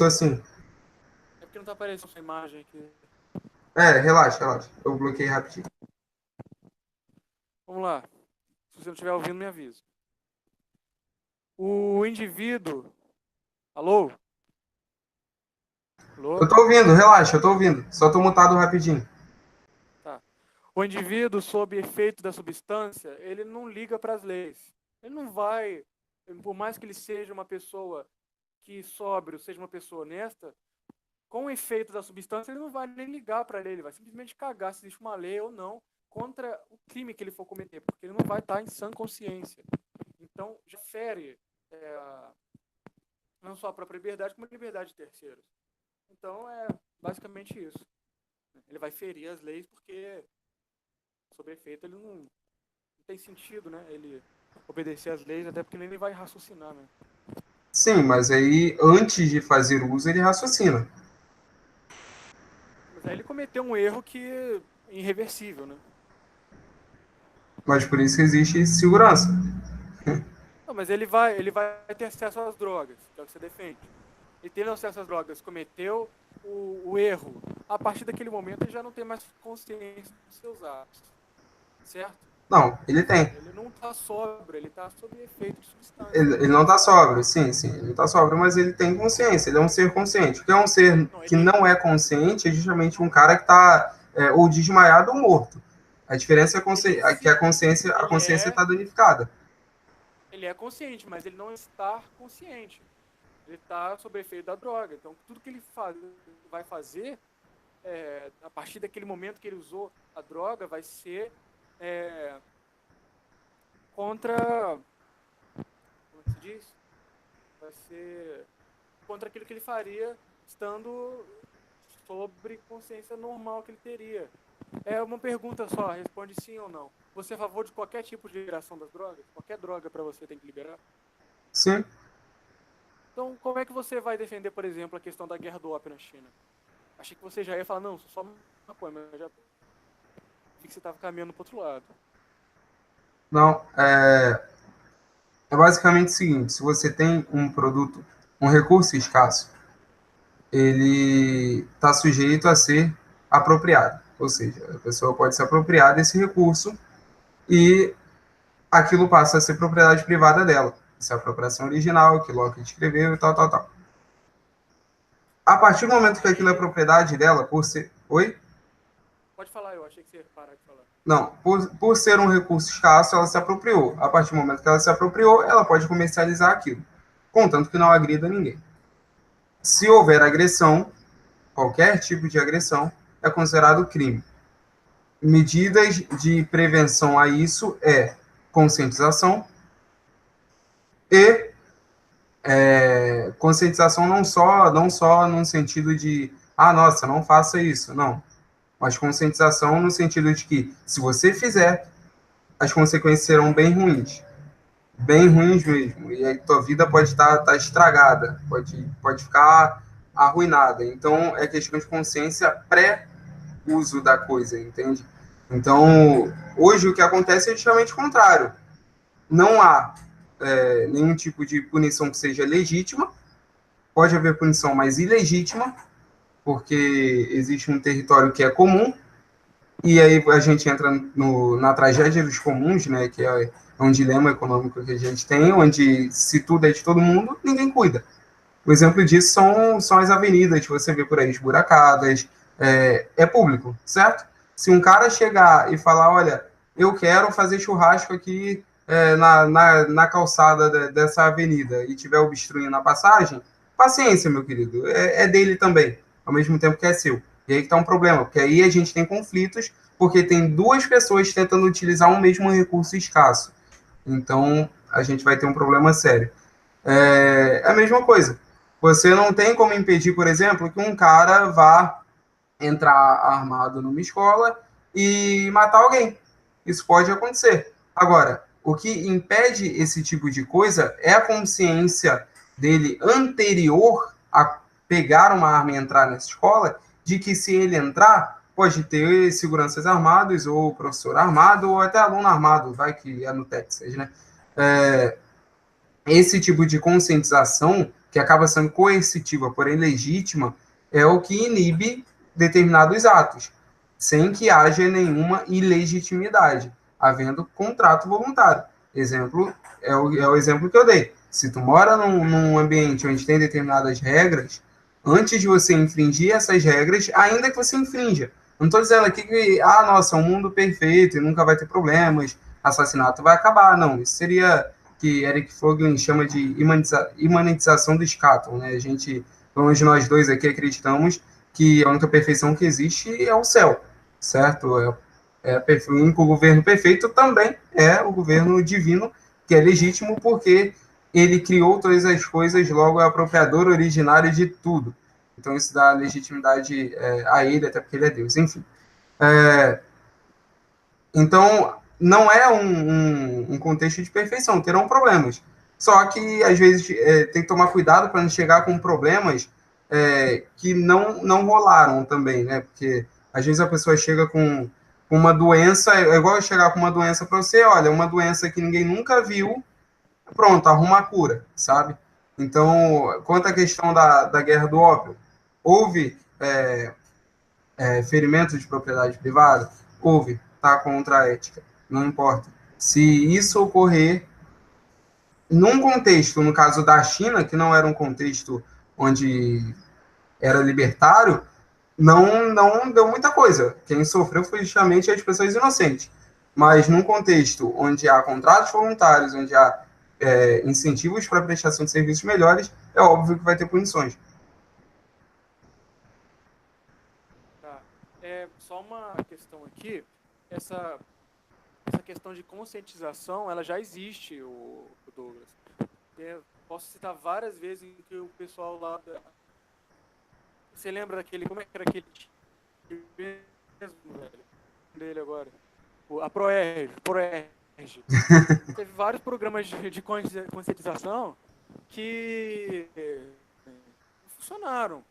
porque não tá aparecendo essa imagem aqui. Relaxa. Eu bloqueei rapidinho. Vamos lá. Se você não estiver ouvindo, me avisa. O indivíduo... Alô? Alô? Eu tô ouvindo, relaxa, eu tô ouvindo. Só tô mutado rapidinho. Tá. O indivíduo, sob efeito da substância, ele não liga para as leis. Ele não vai, por mais que ele seja uma pessoa que sóbrio, seja uma pessoa honesta, com o efeito da substância, ele não vai nem ligar para a lei, ele vai simplesmente cagar se existe uma lei ou não contra o crime que ele for cometer, porque ele não vai estar em sã consciência. Então, já fere não só a própria liberdade, como a liberdade de terceiros. Então, é basicamente isso. Ele vai ferir as leis porque, sob efeito, ele não tem sentido, né? Ele obedecer às leis, até porque nem ele vai raciocinar, né? Sim, mas aí, antes de fazer uso, ele raciocina. Mas aí ele cometeu um erro que é irreversível, né? Mas por isso que existe segurança. Não, mas ele vai ter acesso às drogas, que é o que você defende. Ele tendo acesso às drogas, cometeu o erro. A partir daquele momento ele já não tem mais consciência dos seus atos. Certo? Não, ele tem. Ele não está sóbrio, ele está sob efeito de substância. Ele não está sóbrio, sim, ele não está sóbrio, mas ele tem consciência, ele é um ser consciente. O que é um ser que não é consciente é justamente um cara que está ou desmaiado ou morto. A diferença é que a consciência está danificada. Ele é consciente, mas ele não está consciente. Ele está sob efeito da droga. Então, tudo que ele vai fazer, a partir daquele momento que ele usou a droga, vai ser contra... Como se diz? Vai ser contra aquilo que ele faria estando sobre consciência normal que ele teria. É uma pergunta só, responde sim ou não. Você é a favor de qualquer tipo de liberação das drogas? Qualquer droga para você tem que liberar? Sim. Então, como é que você vai defender, por exemplo, a questão da guerra do ópio na China? Achei que você já ia falar, não, só maconha, mas já vi que você estava caminhando para outro lado. Não, é basicamente o seguinte, se você tem um produto, um recurso escasso, ele está sujeito a ser apropriado. Ou seja, a pessoa pode se apropriar desse recurso e aquilo passa a ser propriedade privada dela. Isso é a apropriação original, que Locke escreveu e tal, tal, tal. A partir do momento que aquilo é propriedade dela, por ser... Oi? Pode falar, eu achei que você ia parar de falar. Não, por ser um recurso escasso, ela se apropriou. A partir do momento que ela se apropriou, ela pode comercializar aquilo, contanto que não agrida ninguém. Se houver agressão, qualquer tipo de agressão, é considerado crime. Medidas de prevenção a isso é conscientização e conscientização não só no sentido de, nossa, não faça isso, não. Mas conscientização no sentido de que, se você fizer, as consequências serão bem ruins mesmo, e aí tua vida pode estar estragada, pode ficar arruinada. Então, é questão de consciência pré-uso da coisa, entende? Então, hoje o que acontece é justamente o contrário. Não há nenhum tipo de punição que seja legítima, pode haver punição mais ilegítima, porque existe um território que é comum, e aí a gente entra na tragédia dos comuns, né, que é um dilema econômico que a gente tem, onde se tudo é de todo mundo, ninguém cuida. O exemplo disso são as avenidas que você vê por aí, esburacadas, é público, certo? Se um cara chegar e falar, olha, eu quero fazer churrasco aqui na calçada dessa avenida e tiver obstruindo a passagem, paciência, meu querido, é dele também, ao mesmo tempo que é seu. E aí que está um problema, porque aí a gente tem conflitos, porque tem duas pessoas tentando utilizar um mesmo recurso escasso. Então, a gente vai ter um problema sério. É a mesma coisa. Você não tem como impedir, por exemplo, que um cara vá entrar armado numa escola e matar alguém. Isso pode acontecer. Agora, o que impede esse tipo de coisa é a consciência dele anterior a pegar uma arma e entrar nessa escola, de que se ele entrar, pode ter seguranças armados, ou professor armado, ou até aluno armado, vai que é no Texas, né? Esse tipo de conscientização, que acaba sendo coercitiva, porém legítima, é o que inibe determinados atos, sem que haja nenhuma ilegitimidade, havendo contrato voluntário. Exemplo é o exemplo que eu dei. Se tu mora num ambiente onde tem determinadas regras, antes de você infringir essas regras, ainda que você infrinja. Não estou dizendo aqui que, nossa, é um mundo perfeito e nunca vai ter problemas, assassinato vai acabar. Não, isso seria que Eric Foglin chama de imanentização do escato, né? A gente, pelo menos nós dois aqui, acreditamos que a única perfeição que existe é o céu, certo? O único governo perfeito também é o governo divino, que é legítimo porque ele criou todas as coisas, logo é apropriador originário de tudo. Então isso dá legitimidade a ele, até porque ele é Deus. Enfim. Então, não é um contexto de perfeição, terão problemas. Só que, às vezes, tem que tomar cuidado para não chegar com problemas que não rolaram também, né? Porque, às vezes, a pessoa chega com uma doença, é igual eu chegar com uma doença para você, olha, uma doença que ninguém nunca viu, pronto, arruma a cura, sabe? Então, quanto à questão da guerra do ópio, houve ferimento de propriedade privada? Houve, tá contra a ética, não importa. Se isso ocorrer num contexto, no caso da China, que não era um contexto onde era libertário, não deu muita coisa. Quem sofreu foi justamente as pessoas inocentes. Mas num contexto onde há contratos voluntários, onde há incentivos para a prestação de serviços melhores, é óbvio que vai ter punições. Tá. Só uma questão aqui. Essa questão de conscientização, ela já existe, o Douglas. Posso citar várias vezes em que o pessoal lá Você lembra daquele... Como é que era aquele mesmo, velho? Dele agora. A Proerg. Teve vários programas de conscientização que funcionaram.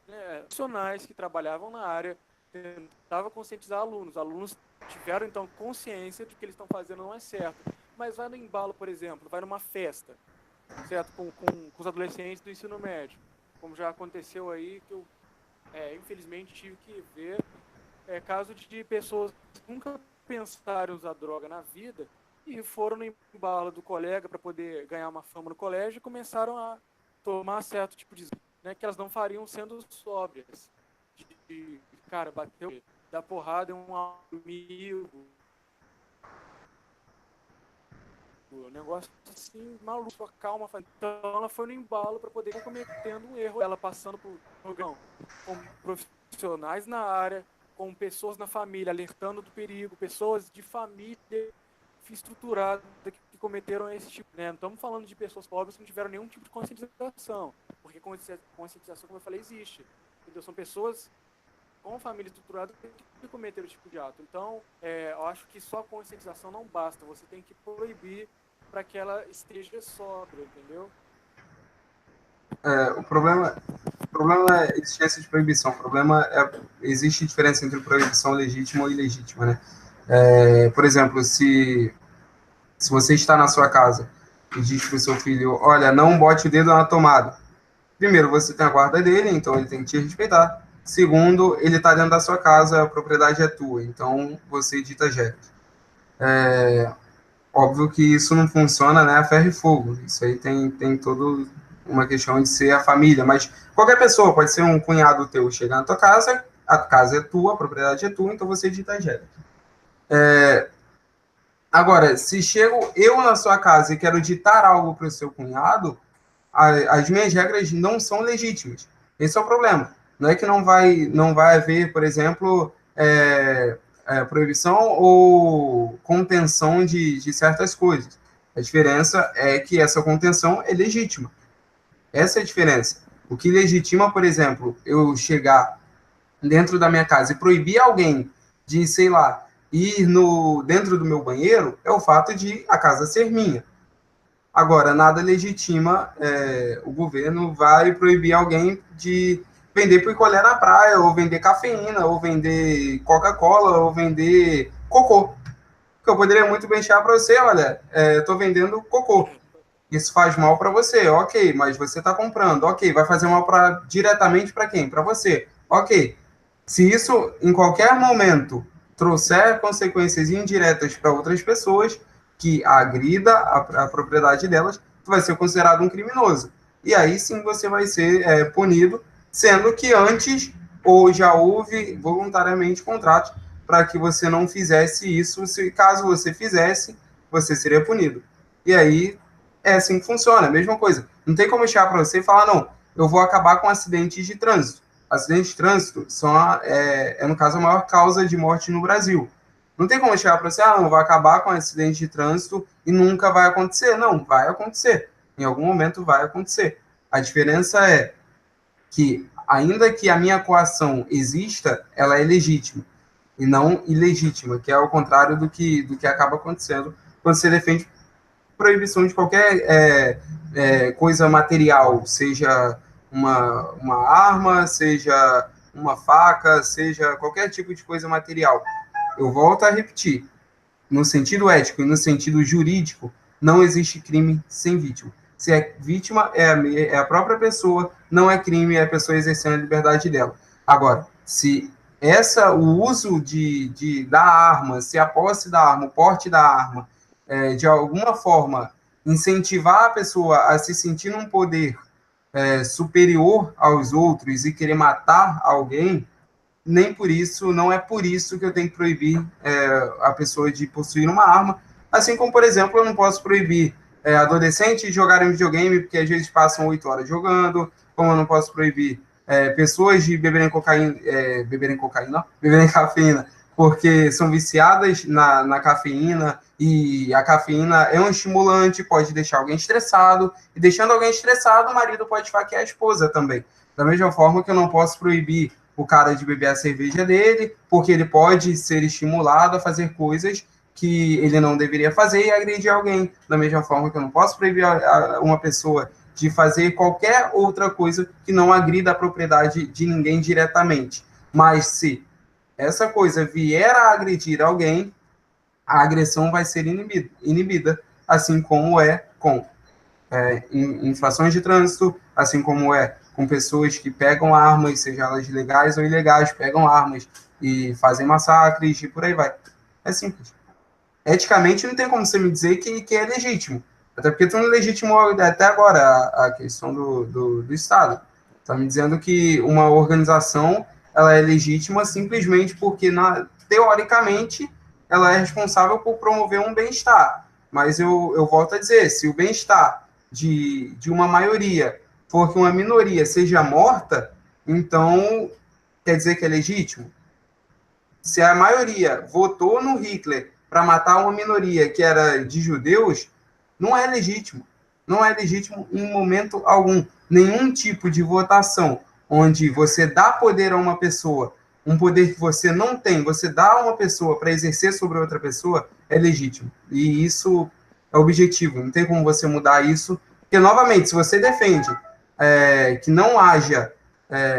Né? Profissionais que trabalhavam na área tentavam conscientizar alunos. Alunos tiveram, então, consciência de que eles estão fazendo não é certo. Mas vai no embalo, por exemplo, vai numa festa, certo? Com os adolescentes do ensino médio. Como já aconteceu aí, que eu, infelizmente, tive que ver caso de pessoas que nunca pensaram em usar droga na vida e foram no embalo do colega para poder ganhar uma fama no colégio e começaram a tomar certo tipo de, né, que elas não fariam sendo sóbrias. Cara, bateu, dar porrada em um amigo, negócio assim, maluco, a calma. Então ela foi no embalo para poder ir cometendo um erro, ela passando por com profissionais na área, com pessoas na família alertando do perigo, pessoas de família estruturada que cometeram esse tipo, né? Não estamos falando de pessoas pobres que não tiveram nenhum tipo de conscientização, porque conscientização, como eu falei, existe. Entendeu? São pessoas com família estruturada que cometeram esse tipo de ato. Então, eu acho que só conscientização não basta, você tem que proibir para que ela esteja sóbria, entendeu? O problema é a existência de proibição. O problema existe diferença entre proibição legítima e ilegítima, né? Por exemplo, se você está na sua casa e diz para o seu filho, olha, não bote o dedo na tomada. Primeiro, você tem a guarda dele, então ele tem que te respeitar. Segundo, ele está dentro da sua casa, a propriedade é tua, então você dita as regras. Óbvio que isso não funciona, né, a ferro e fogo. Isso aí tem todo uma questão de ser a família, mas qualquer pessoa, pode ser um cunhado teu chegar na tua casa, a casa é tua, a propriedade é tua, então você dita as regras. Agora, se chego eu na sua casa e quero ditar algo para o seu cunhado, as minhas regras não são legítimas. Esse é o problema. Não é que não vai haver, por exemplo, proibição ou contenção de certas coisas. A diferença é que essa contenção é legítima. Essa é a diferença. O que legitima, por exemplo, eu chegar dentro da minha casa e proibir alguém de, sei lá, ir dentro do meu banheiro é o fato de a casa ser minha. Agora, nada legitima o governo vai proibir alguém de vender picolé na praia, ou vender cafeína, ou vender Coca-Cola, ou vender cocô. Porque eu poderia muito bem chegar para você, olha, estou vendendo cocô. Isso faz mal para você, ok, mas você está comprando, ok, vai fazer mal diretamente para quem? Para você, ok. Se isso, em qualquer momento, trouxer consequências indiretas para outras pessoas, que agrida a propriedade delas, tu vai ser considerado um criminoso. E aí sim você vai ser punido, sendo que antes, ou já houve voluntariamente contratos para que você não fizesse isso, se caso você fizesse, você seria punido. E aí é assim que funciona, a mesma coisa. Não tem como chegar para você e falar, não, eu vou acabar com acidentes de trânsito. Acidentes de trânsito são, no caso, a maior causa de morte no Brasil. Não tem como chegar para você, não, vai acabar com acidente de trânsito e nunca vai acontecer. Não, vai acontecer. Em algum momento vai acontecer. A diferença é que, ainda que a minha coação exista, ela é legítima e não ilegítima, que é ao contrário do que acaba acontecendo quando você defende proibição de qualquer coisa material, seja uma arma, seja uma faca, seja qualquer tipo de coisa material. Eu volto a repetir, no sentido ético e no sentido jurídico, não existe crime sem vítima. Se é vítima, é a própria pessoa, não é crime, é a pessoa exercendo a liberdade dela. Agora, se o uso da arma, se a posse da arma, o porte da arma, de alguma forma incentivar a pessoa a se sentir num poder superior aos outros e querer matar alguém, nem por isso, não é por isso que eu tenho que proibir a pessoa de possuir uma arma, assim como, por exemplo, eu não posso proibir adolescentes de jogarem videogame, porque às vezes passam 8 horas jogando, como eu não posso proibir pessoas de beberem beberem cafeína, porque são viciadas na cafeína, e a cafeína é um estimulante, pode deixar alguém estressado, e deixando alguém estressado, o marido pode esfaquear a esposa também. Da mesma forma que eu não posso proibir o cara de beber a cerveja dele, porque ele pode ser estimulado a fazer coisas que ele não deveria fazer e agredir alguém. Da mesma forma que eu não posso proibir uma pessoa de fazer qualquer outra coisa que não agrida a propriedade de ninguém diretamente. Mas se essa coisa vier a agredir alguém, a agressão vai ser inibida, assim como é com infrações de trânsito, assim como é com pessoas que pegam armas, seja elas legais ou ilegais, pegam armas e fazem massacres e por aí vai. É simples. Eticamente, não tem como você me dizer que é legítimo. Até porque tu não legitimou até agora a questão do Estado. Está me dizendo que uma organização ela é legítima simplesmente porque, teoricamente, ela é responsável por promover um bem-estar. Mas eu volto a dizer, se o bem-estar de uma maioria for que uma minoria seja morta, então quer dizer que é legítimo? Se a maioria votou no Hitler para matar uma minoria que era de judeus, não é legítimo. Não é legítimo em momento algum. Nenhum tipo de votação onde você dá poder a uma pessoa, um poder que você não tem, você dá a uma pessoa para exercer sobre outra pessoa, é legítimo. E isso é objetivo. Não tem como você mudar isso. Porque, novamente, se você defende que não haja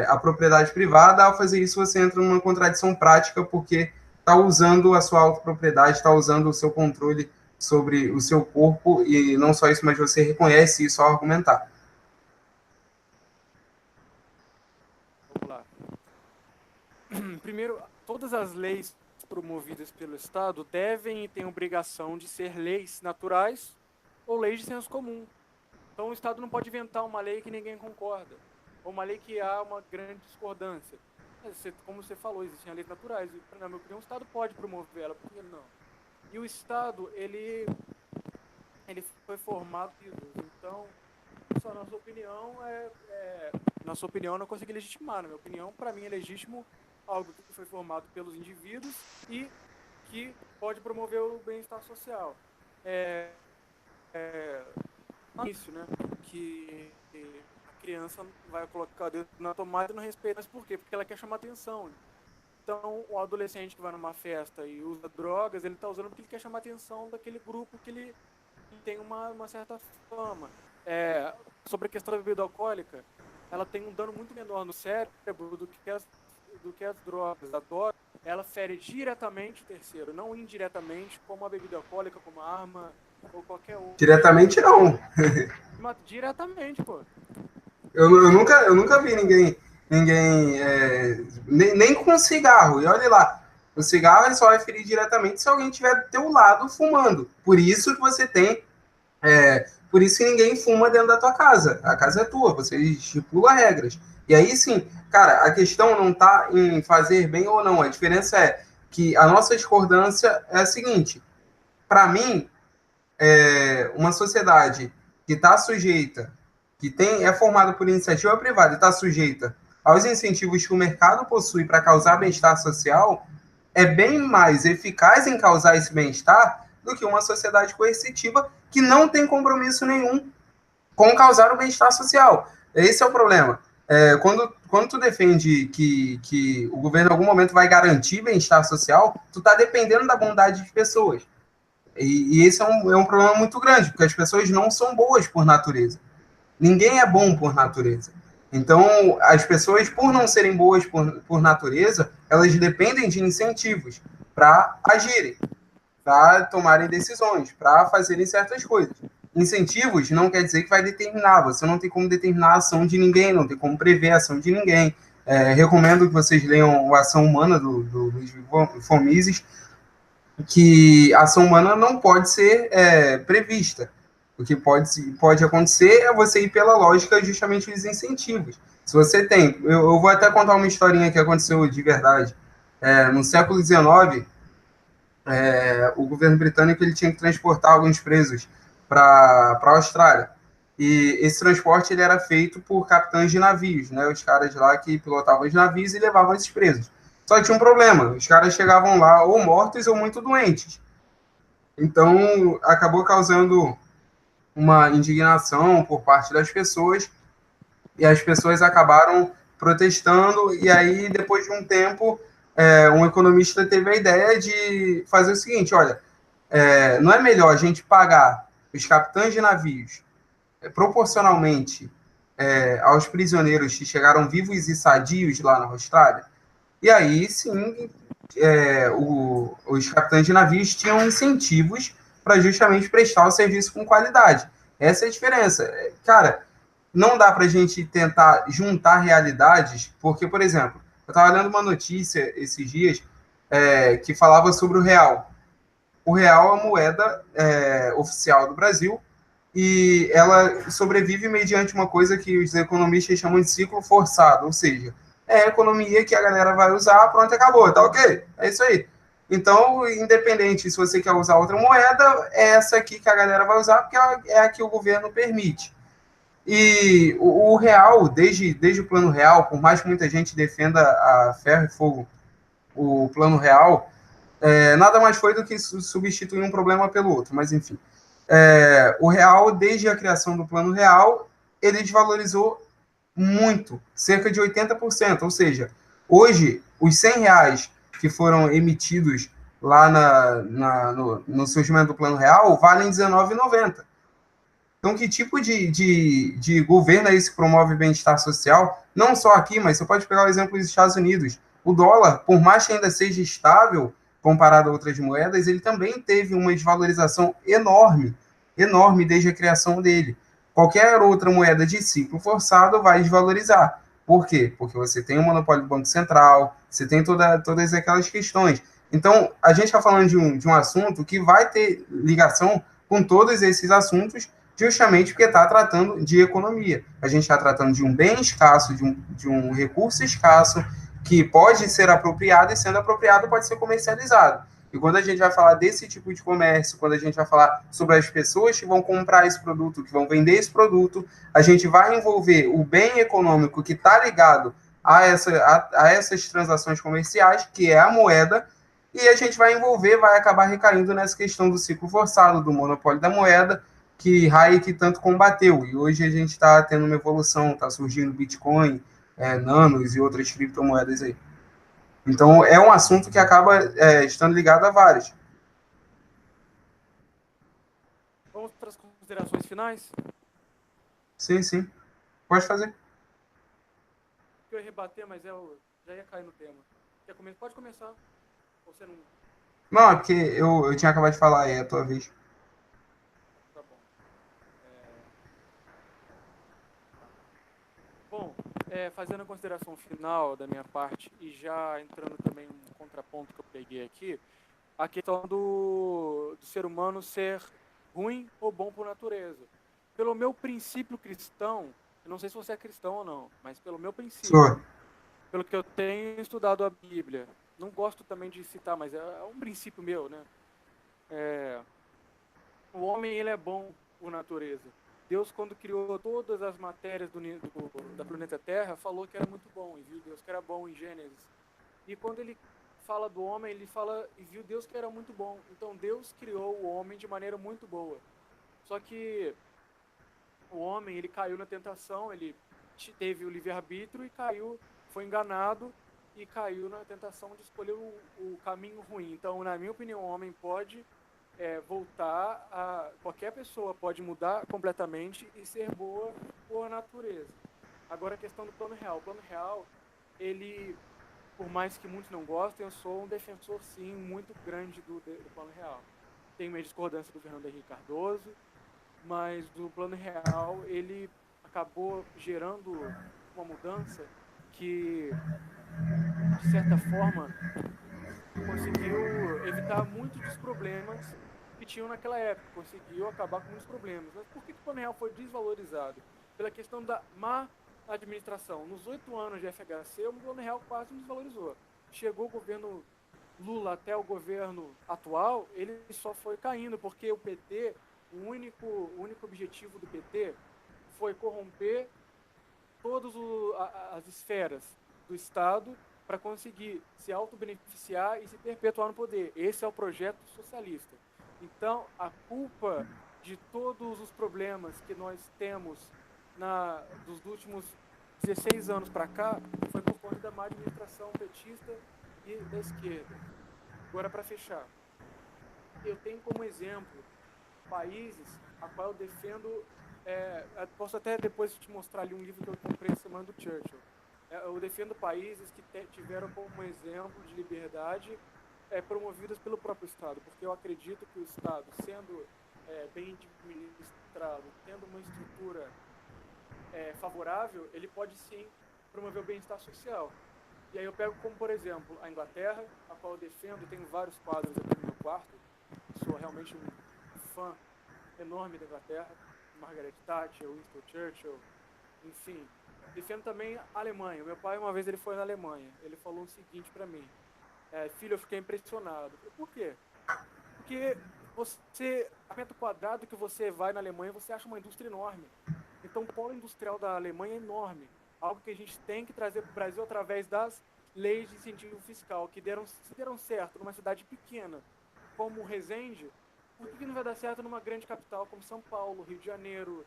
a propriedade privada, ao fazer isso você entra numa contradição prática, porque está usando a sua autopropriedade, está usando o seu controle sobre o seu corpo, e não só isso, mas você reconhece isso ao argumentar. Vamos lá. Primeiro, todas as leis promovidas pelo Estado devem e têm obrigação de ser leis naturais ou leis de senso comum. Então, o Estado não pode inventar uma lei que ninguém concorda, ou uma lei que há uma grande discordância. Como você falou, existem leis naturais, e, na minha opinião, o Estado pode promover ela, por que não? E o Estado, ele foi formado, então, só na sua opinião, na sua opinião, eu não consegui legitimar. Na minha opinião, para mim é legítimo algo que foi formado pelos indivíduos e que pode promover o bem-estar social. Isso, né? Que a criança vai colocar o dedo na tomada e não respeita. Mas por quê? Porque ela quer chamar atenção. Então, o adolescente que vai numa festa e usa drogas, ele está usando porque ele quer chamar atenção daquele grupo que ele tem uma certa fama. Sobre a questão da bebida alcoólica, ela tem um dano muito menor no cérebro do que as drogas. A droga, ela fere diretamente o terceiro, não indiretamente, como a bebida alcoólica, como a arma ou qualquer outra. Diretamente, não. Diretamente, pô. Eu nunca vi ninguém nem com cigarro. E olha lá, o cigarro só vai ferir diretamente se alguém estiver do teu lado fumando. Por isso que você tem... por isso que ninguém fuma dentro da tua casa. A casa é tua, você estipula regras. E aí sim, cara, a questão não está em fazer bem ou não. A diferença é que a nossa discordância é a seguinte. Para mim, uma sociedade que está sujeita, é formada por iniciativa privada e está sujeita aos incentivos que o mercado possui para causar bem-estar social, é bem mais eficaz em causar esse bem-estar do que uma sociedade coercitiva que não tem compromisso nenhum com causar o bem-estar social. Esse é o problema. Quando tu defende que o governo em algum momento vai garantir bem-estar social, tu está dependendo da bondade de pessoas. E esse é um problema muito grande, porque as pessoas não são boas por natureza. Ninguém é bom por natureza. Então, as pessoas, por não serem boas por natureza, elas dependem de incentivos para agirem, para tomarem decisões, para fazerem certas coisas. Incentivos não quer dizer que vai determinar, você não tem como determinar a ação de ninguém, não tem como prever a ação de ninguém. Recomendo que vocês leiam a Ação Humana, do Luiz von Mises, que a ação humana não pode ser prevista. O que pode acontecer é você ir pela lógica justamente dos incentivos. Se você tem... Eu vou até contar uma historinha que aconteceu de verdade. No século XIX, o governo britânico ele tinha que transportar alguns presos para a Austrália. E esse transporte ele era feito por capitães de navios, né? Os caras lá que pilotavam os navios e levavam esses presos. Só que tinha um problema, os caras chegavam lá ou mortos ou muito doentes. Então, acabou causando uma indignação por parte das pessoas, e as pessoas acabaram protestando, e aí, depois de um tempo, um economista teve a ideia de fazer o seguinte, olha, não é melhor a gente pagar os capitães de navios proporcionalmente aos prisioneiros que chegaram vivos e sadios lá na Austrália? E aí, sim, os capitães de navios tinham incentivos para justamente prestar o serviço com qualidade. Essa é a diferença. Cara, não dá para a gente tentar juntar realidades, porque, por exemplo, eu estava lendo uma notícia esses dias que falava sobre o real. o real é a moeda oficial do Brasil e ela sobrevive mediante uma coisa que os economistas chamam de ciclo forçado, ou seja, é a economia que a galera vai usar, pronto, acabou, tá ok? É isso aí. Então, independente se você quer usar outra moeda, é essa aqui que a galera vai usar, porque é a que o governo permite. E o real, desde o plano real, por mais que muita gente defenda a ferro e fogo o plano real, nada mais foi do que substituir um problema pelo outro, mas enfim. O real, desde a criação do plano real, ele desvalorizou muito, cerca de 80%, ou seja, hoje, os R$ 100 que foram emitidos lá no surgimento do plano real valem R$19,90. Então, que tipo de governo é esse que promove bem-estar social? Não só aqui, mas você pode pegar o exemplo dos Estados Unidos. O dólar, por mais que ainda seja estável comparado a outras moedas, ele também teve uma desvalorização enorme, enorme desde a criação dele. Qualquer outra moeda de ciclo forçado vai desvalorizar. Por quê? Porque você tem o monopólio do Banco Central, você tem todas aquelas questões. Então, a gente está falando de um assunto que vai ter ligação com todos esses assuntos justamente porque está tratando de economia. A gente está tratando de um bem escasso, de um recurso escasso, que pode ser apropriado e, sendo apropriado, pode ser comercializado. E quando a gente vai falar desse tipo de comércio, quando a gente vai falar sobre as pessoas que vão comprar esse produto, que vão vender esse produto, a gente vai envolver o bem econômico que está ligado a essas transações comerciais, que é a moeda, e a gente vai envolver, vai acabar recaindo nessa questão do ciclo forçado, do monopólio da moeda, que Hayek tanto combateu. E hoje a gente está tendo uma evolução, está surgindo Bitcoin, nanos e outras criptomoedas aí. Então, é um assunto que acaba estando ligado a vários. Vamos para as considerações finais? Sim, sim. Pode fazer. Eu ia rebater, mas eu já ia cair no tema. Pode começar. Você não... Não, é porque eu tinha acabado de falar, é a tua vez. Tá bom. Bom, fazendo a consideração final da minha parte e já entrando também um contraponto que eu peguei aqui, a questão do ser humano ser ruim ou bom por natureza. Pelo meu princípio cristão, eu não sei se você é cristão ou não, mas pelo meu princípio, Sou. pelo que eu tenho estudado a Bíblia, não gosto também de citar, mas é um princípio meu, né? O homem, ele é bom por natureza. Deus, quando criou todas as matérias da planeta Terra, falou que era muito bom, e viu Deus que era bom em Gênesis. E quando ele fala do homem, ele fala e viu Deus que era muito bom. Então Deus criou o homem de maneira muito boa. Só que o homem, ele caiu na tentação, ele teve o livre-arbítrio e caiu, foi enganado e caiu na tentação de escolher o caminho ruim. Então, na minha opinião, o homem pode voltar a... Qualquer pessoa pode mudar completamente e ser boa por natureza. Agora, a questão do plano real. O plano real, ele, por mais que muitos não gostem, eu sou um defensor, sim, muito grande do plano real. Tenho minha discordância do Fernando Henrique Cardoso, mas do plano real, ele acabou gerando uma mudança que, de certa forma, conseguiu evitar muitos dos problemas que tinham naquela época, conseguiu acabar com muitos problemas. Mas por que o plano real foi desvalorizado? Pela questão da má administração. Nos 8 anos de FHC, o plano real quase desvalorizou. Chegou o governo Lula até o governo atual, ele só foi caindo, porque o PT, o único objetivo do PT foi corromper todas as esferas do Estado para conseguir se auto-beneficiar e se perpetuar no poder. Esse é o projeto socialista. Então, a culpa de todos os problemas que nós temos dos últimos 16 anos para cá foi por conta da má administração petista e da esquerda. Agora, para fechar, eu tenho como exemplo países a qual eu defendo. Posso até depois te mostrar ali um livro que eu comprei essa semana do Churchill. Eu defendo países que tiveram como exemplo de liberdade promovidas pelo próprio Estado, porque eu acredito que o Estado, sendo bem administrado, tendo uma estrutura favorável, ele pode sim promover o bem-estar social. E aí eu pego como, por exemplo, a Inglaterra, a qual eu defendo, tenho vários quadros aqui no meu quarto, sou realmente um fã enorme da Inglaterra, Margaret Thatcher, Winston Churchill, enfim. Defendo também a Alemanha. Meu pai, uma vez, ele foi na Alemanha. Ele falou o seguinte para mim: filho, eu fiquei impressionado. Por quê? Porque a metro quadrado que você vai na Alemanha, você acha uma indústria enorme. Então, o polo industrial da Alemanha é enorme. Algo que a gente tem que trazer para o Brasil através das leis de incentivo fiscal, que se deram certo numa cidade pequena como Resende, por que não vai dar certo numa grande capital como São Paulo, Rio de Janeiro,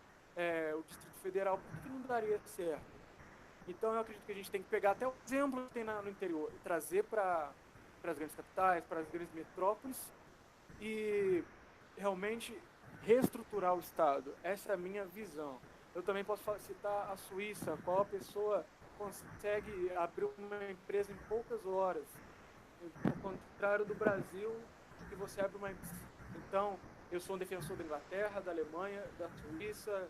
o Distrito Federal? Por que não daria certo? Então, eu acredito que a gente tem que pegar até o exemplo que tem no interior e trazer para as grandes capitais, para as grandes metrópoles e realmente reestruturar o Estado. Essa é a minha visão. Eu também posso citar a Suíça, qual a pessoa consegue abrir uma empresa em poucas horas, ao contrário do Brasil, que você abre uma empresa. Então, eu sou um defensor da Inglaterra, da Alemanha, da Suíça,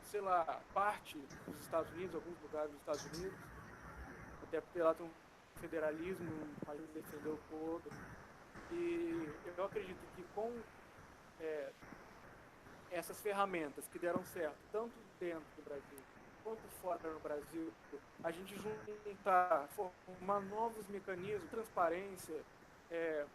sei lá, parte dos Estados Unidos, alguns lugares dos Estados Unidos, até porque lá tem um federalismo, um país defendeu o todo. E eu acredito que com essas ferramentas que deram certo, tanto dentro do Brasil quanto fora do Brasil, a gente juntar, formar novos mecanismos, transparência,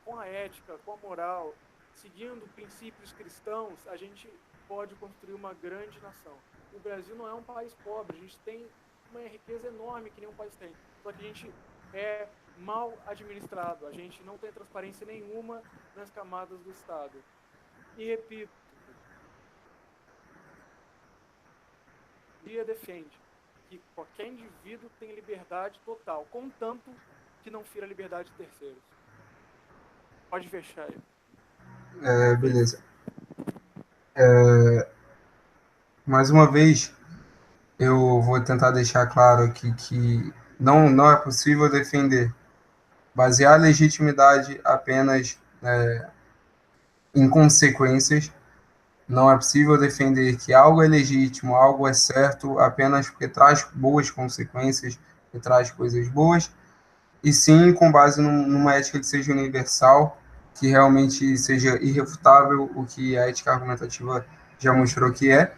com a ética, com a moral, seguindo princípios cristãos, a gente pode construir uma grande nação. O Brasil não é um país pobre, a gente tem uma riqueza enorme que nenhum país tem, só que a gente é mal administrado, a gente não tem transparência nenhuma nas camadas do Estado. E repito, a defende que qualquer indivíduo tem liberdade total, contanto que não fira a liberdade de terceiros. Pode fechar aí. Beleza. Mais uma vez, eu vou tentar deixar claro aqui que não é possível defender, basear a legitimidade apenas em consequências. Não é possível defender que algo é legítimo, algo é certo, apenas porque traz boas consequências, que traz coisas boas, e sim com base numa ética que seja universal, que realmente seja irrefutável, o que a ética argumentativa já mostrou que é.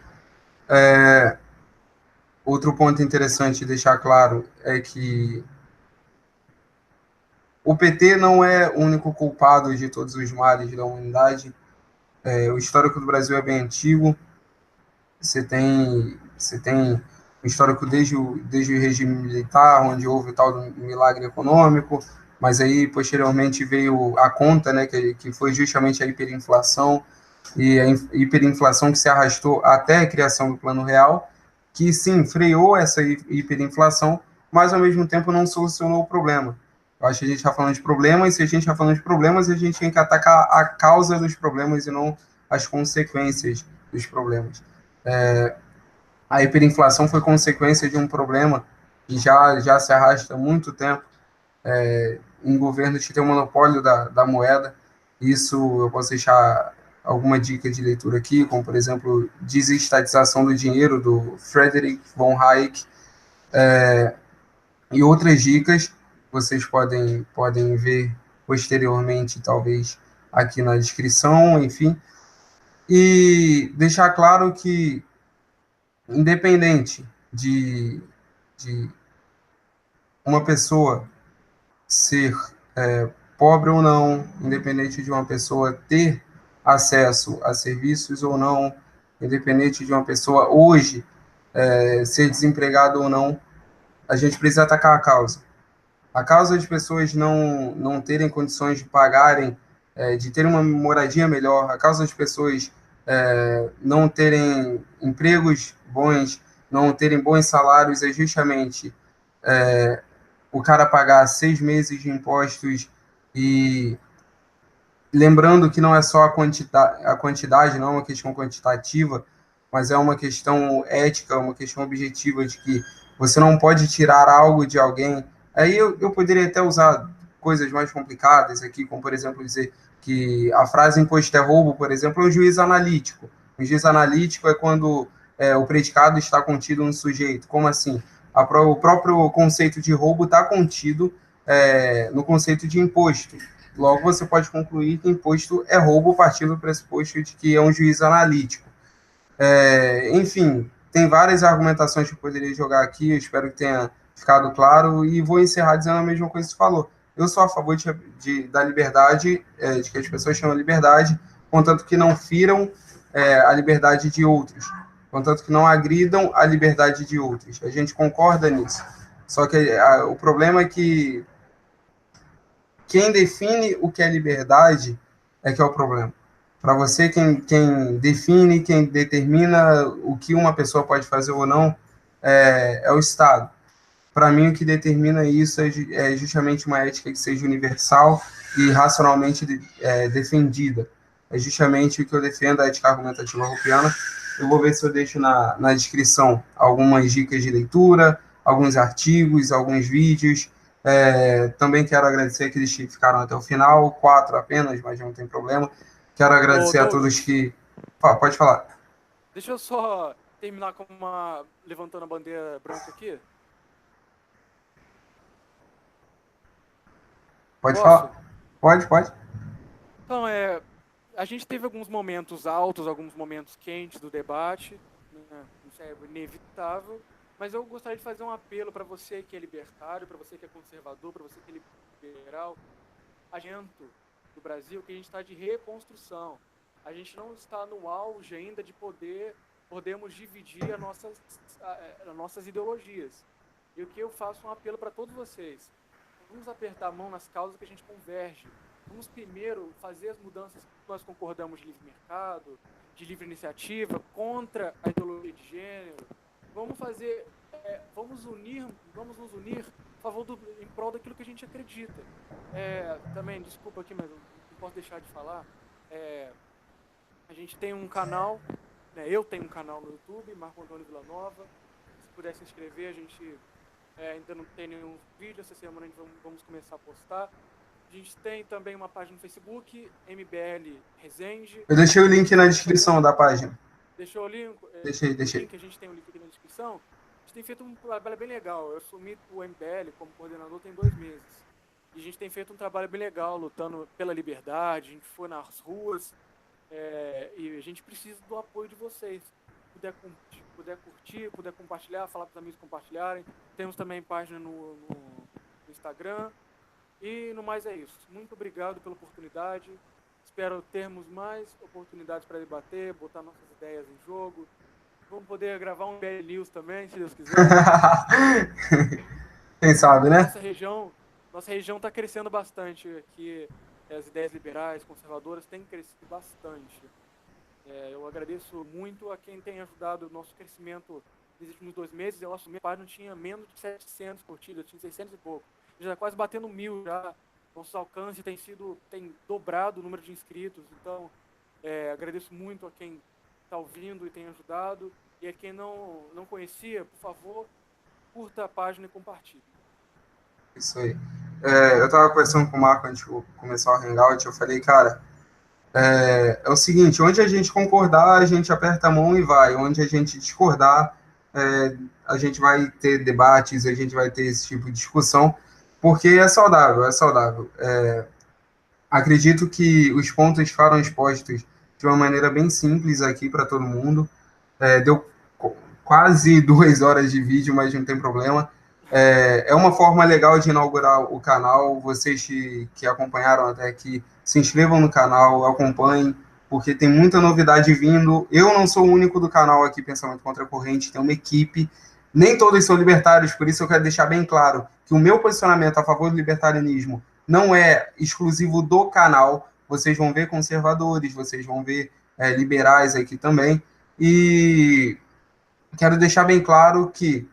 Outro ponto interessante de deixar claro é que o PT não é o único culpado de todos os males da humanidade. O histórico do Brasil é bem antigo. Você tem um histórico desde o regime militar, onde houve o tal do milagre econômico, mas aí posteriormente veio a conta, né, que foi justamente a hiperinflação, e a hiperinflação que se arrastou até a criação do Plano Real, que sim, freou essa hiperinflação, mas ao mesmo tempo não solucionou o problema. Eu acho que a gente está falando de problemas, e se a gente está falando de problemas, a gente tem que atacar a causa dos problemas e não as consequências dos problemas. A hiperinflação foi consequência de um problema que já se arrasta há muito tempo, em governos que têm o monopólio da moeda. Isso eu posso deixar alguma dica de leitura aqui, como, por exemplo, Desestatização do Dinheiro, do Friedrich von Hayek, e outras dicas vocês podem ver posteriormente, talvez, aqui na descrição, enfim. E deixar claro que, independente de uma pessoa ser pobre ou não, independente de uma pessoa ter acesso a serviços ou não, independente de uma pessoa hoje ser desempregado ou não, a gente precisa atacar a causa. A causa de pessoas não terem condições de pagarem, de terem uma moradia melhor, a causa de pessoas não terem empregos bons, não terem bons salários, é justamente o cara pagar 6 meses de impostos, e lembrando que não é só a quantidade, não é uma questão quantitativa, mas é uma questão ética, uma questão objetiva de que você não pode tirar algo de alguém. Aí eu poderia até usar coisas mais complicadas aqui, como, por exemplo, dizer que a frase imposto é roubo, por exemplo, é um juízo analítico. Um juízo analítico é quando o predicado está contido no sujeito. Como assim? O próprio conceito de roubo está contido no conceito de imposto. Logo, você pode concluir que imposto é roubo partindo do pressuposto de que é um juízo analítico. Enfim, tem várias argumentações que eu poderia jogar aqui, eu espero que tenha ficado claro, e vou encerrar dizendo a mesma coisa que você falou. Eu sou a favor da liberdade, de que as pessoas tenham a liberdade, contanto que não firam a liberdade de outros, contanto que não agridam a liberdade de outros. A gente concorda nisso. Só que o problema é que quem define o que é liberdade é que é o problema. Para você, quem define, quem determina o que uma pessoa pode fazer ou não é o Estado. Para mim, o que determina isso é justamente uma ética que seja universal e racionalmente defendida. É justamente o que eu defendo, a ética argumentativa roupiana. Eu vou ver se eu deixo na descrição algumas dicas de leitura, alguns artigos, alguns vídeos. Também quero agradecer aqueles que ficaram até o final, 4 apenas, mas não tem problema. Quero agradecer a todos que... Pode falar. Deixa eu só terminar com levantando a bandeira branca aqui. Pode falar? Pode. Então, a gente teve alguns momentos altos, alguns momentos quentes do debate, né? Isso é inevitável, mas eu gostaria de fazer um apelo para você que é libertário, para você que é conservador, para você que é liberal, agente do Brasil, que a gente está de reconstrução. A gente não está no auge ainda de podemos dividir as nossas ideologias. E o que eu faço um apelo para todos vocês. Vamos apertar a mão nas causas que a gente converge. Vamos primeiro fazer as mudanças que nós concordamos de livre mercado, de livre iniciativa, contra a ideologia de gênero. Vamos nos unir em prol daquilo que a gente acredita. Também, desculpa aqui, mas não posso deixar de falar. A gente tem um canal, né, eu tenho um canal no YouTube, Marco Antônio Villanova. Se puder se inscrever, a gente ainda não tem nenhum vídeo, essa semana a gente vamos começar a postar. A gente tem também uma página no Facebook, MBL Resende. Eu deixei o link na descrição da página. Deixou o link? Deixei. A gente tem o link aqui na descrição. A gente tem feito um trabalho bem legal. Eu assumi o MBL como coordenador tem 2 meses. E a gente tem feito um trabalho bem legal, lutando pela liberdade. A gente foi nas ruas. E a gente precisa do apoio de vocês. Puder curtir, puder compartilhar, falar para os amigos compartilharem. Temos também página no Instagram. E no mais é isso. Muito obrigado pela oportunidade. Espero termos mais oportunidades para debater, botar nossas ideias em jogo. Vamos poder gravar um BL News também, se Deus quiser. Quem sabe, né? Nossa região está crescendo bastante aqui. As ideias liberais, conservadoras têm crescido bastante. Eu agradeço muito a quem tem ajudado o nosso crescimento nos últimos 2 meses. Eu assumi a página, tinha menos de 700 curtidas, tinha 600 e pouco. Já está quase batendo 1.000 já. Nosso alcance tem dobrado o número de inscritos. Então, agradeço muito a quem está ouvindo e tem ajudado. E a quem não conhecia, por favor, curta a página e compartilhe. Isso aí. Eu estava conversando com o Marco antes de começar o Hangout. Eu falei, cara, é o seguinte: onde a gente concordar, a gente aperta a mão e vai. Onde a gente discordar, a gente vai ter debates, a gente vai ter esse tipo de discussão, porque é saudável. Acredito que os pontos foram expostos de uma maneira bem simples aqui para todo mundo. Deu quase 2 horas de vídeo, mas não tem problema. É uma forma legal de inaugurar o canal. Vocês que acompanharam até aqui, se inscrevam no canal, acompanhem, porque tem muita novidade vindo. Eu não sou o único do canal aqui, Pensamento Contra a Corrente, tem uma equipe. Nem todos são libertários, por isso eu quero deixar bem claro que o meu posicionamento a favor do libertarianismo não é exclusivo do canal. Vocês vão ver conservadores, vocês vão ver liberais aqui também. E quero deixar bem claro que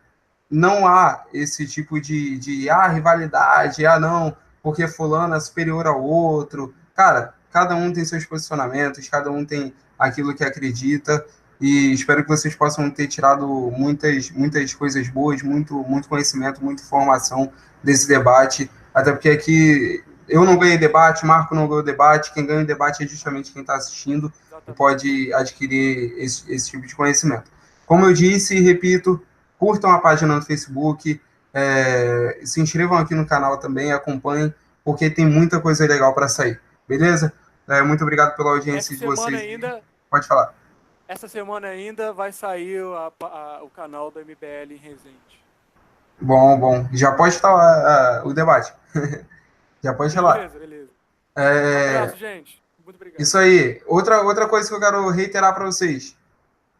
não há esse tipo de rivalidade, não, porque fulano é superior ao outro. Cara, cada um tem seus posicionamentos, cada um tem aquilo que acredita, e espero que vocês possam ter tirado muitas coisas boas, muito conhecimento, muita informação desse debate, até porque aqui eu não ganhei debate, o Marco não ganhou debate, quem ganha o debate é justamente quem está assistindo e pode adquirir esse tipo de conhecimento. Como eu disse e repito, curtam a página no Facebook, se inscrevam aqui no canal também, acompanhem, porque tem muita coisa legal para sair. Beleza? Muito obrigado pela audiência de vocês. Pode falar. Essa semana ainda vai sair o canal do MBL em Resende. Bom. Já pode falar o debate. Já pode falar. Beleza. Um abraço, gente. Muito obrigado. Isso aí. Outra coisa que eu quero reiterar para vocês.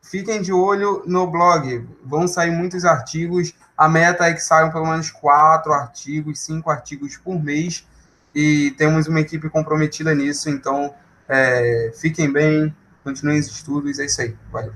Fiquem de olho no blog. Vão sair muitos artigos. A meta é que saiam pelo menos 4 artigos, 5 artigos por mês. E temos uma equipe comprometida nisso. Então, fiquem bem, continuem os estudos. É isso aí. Valeu.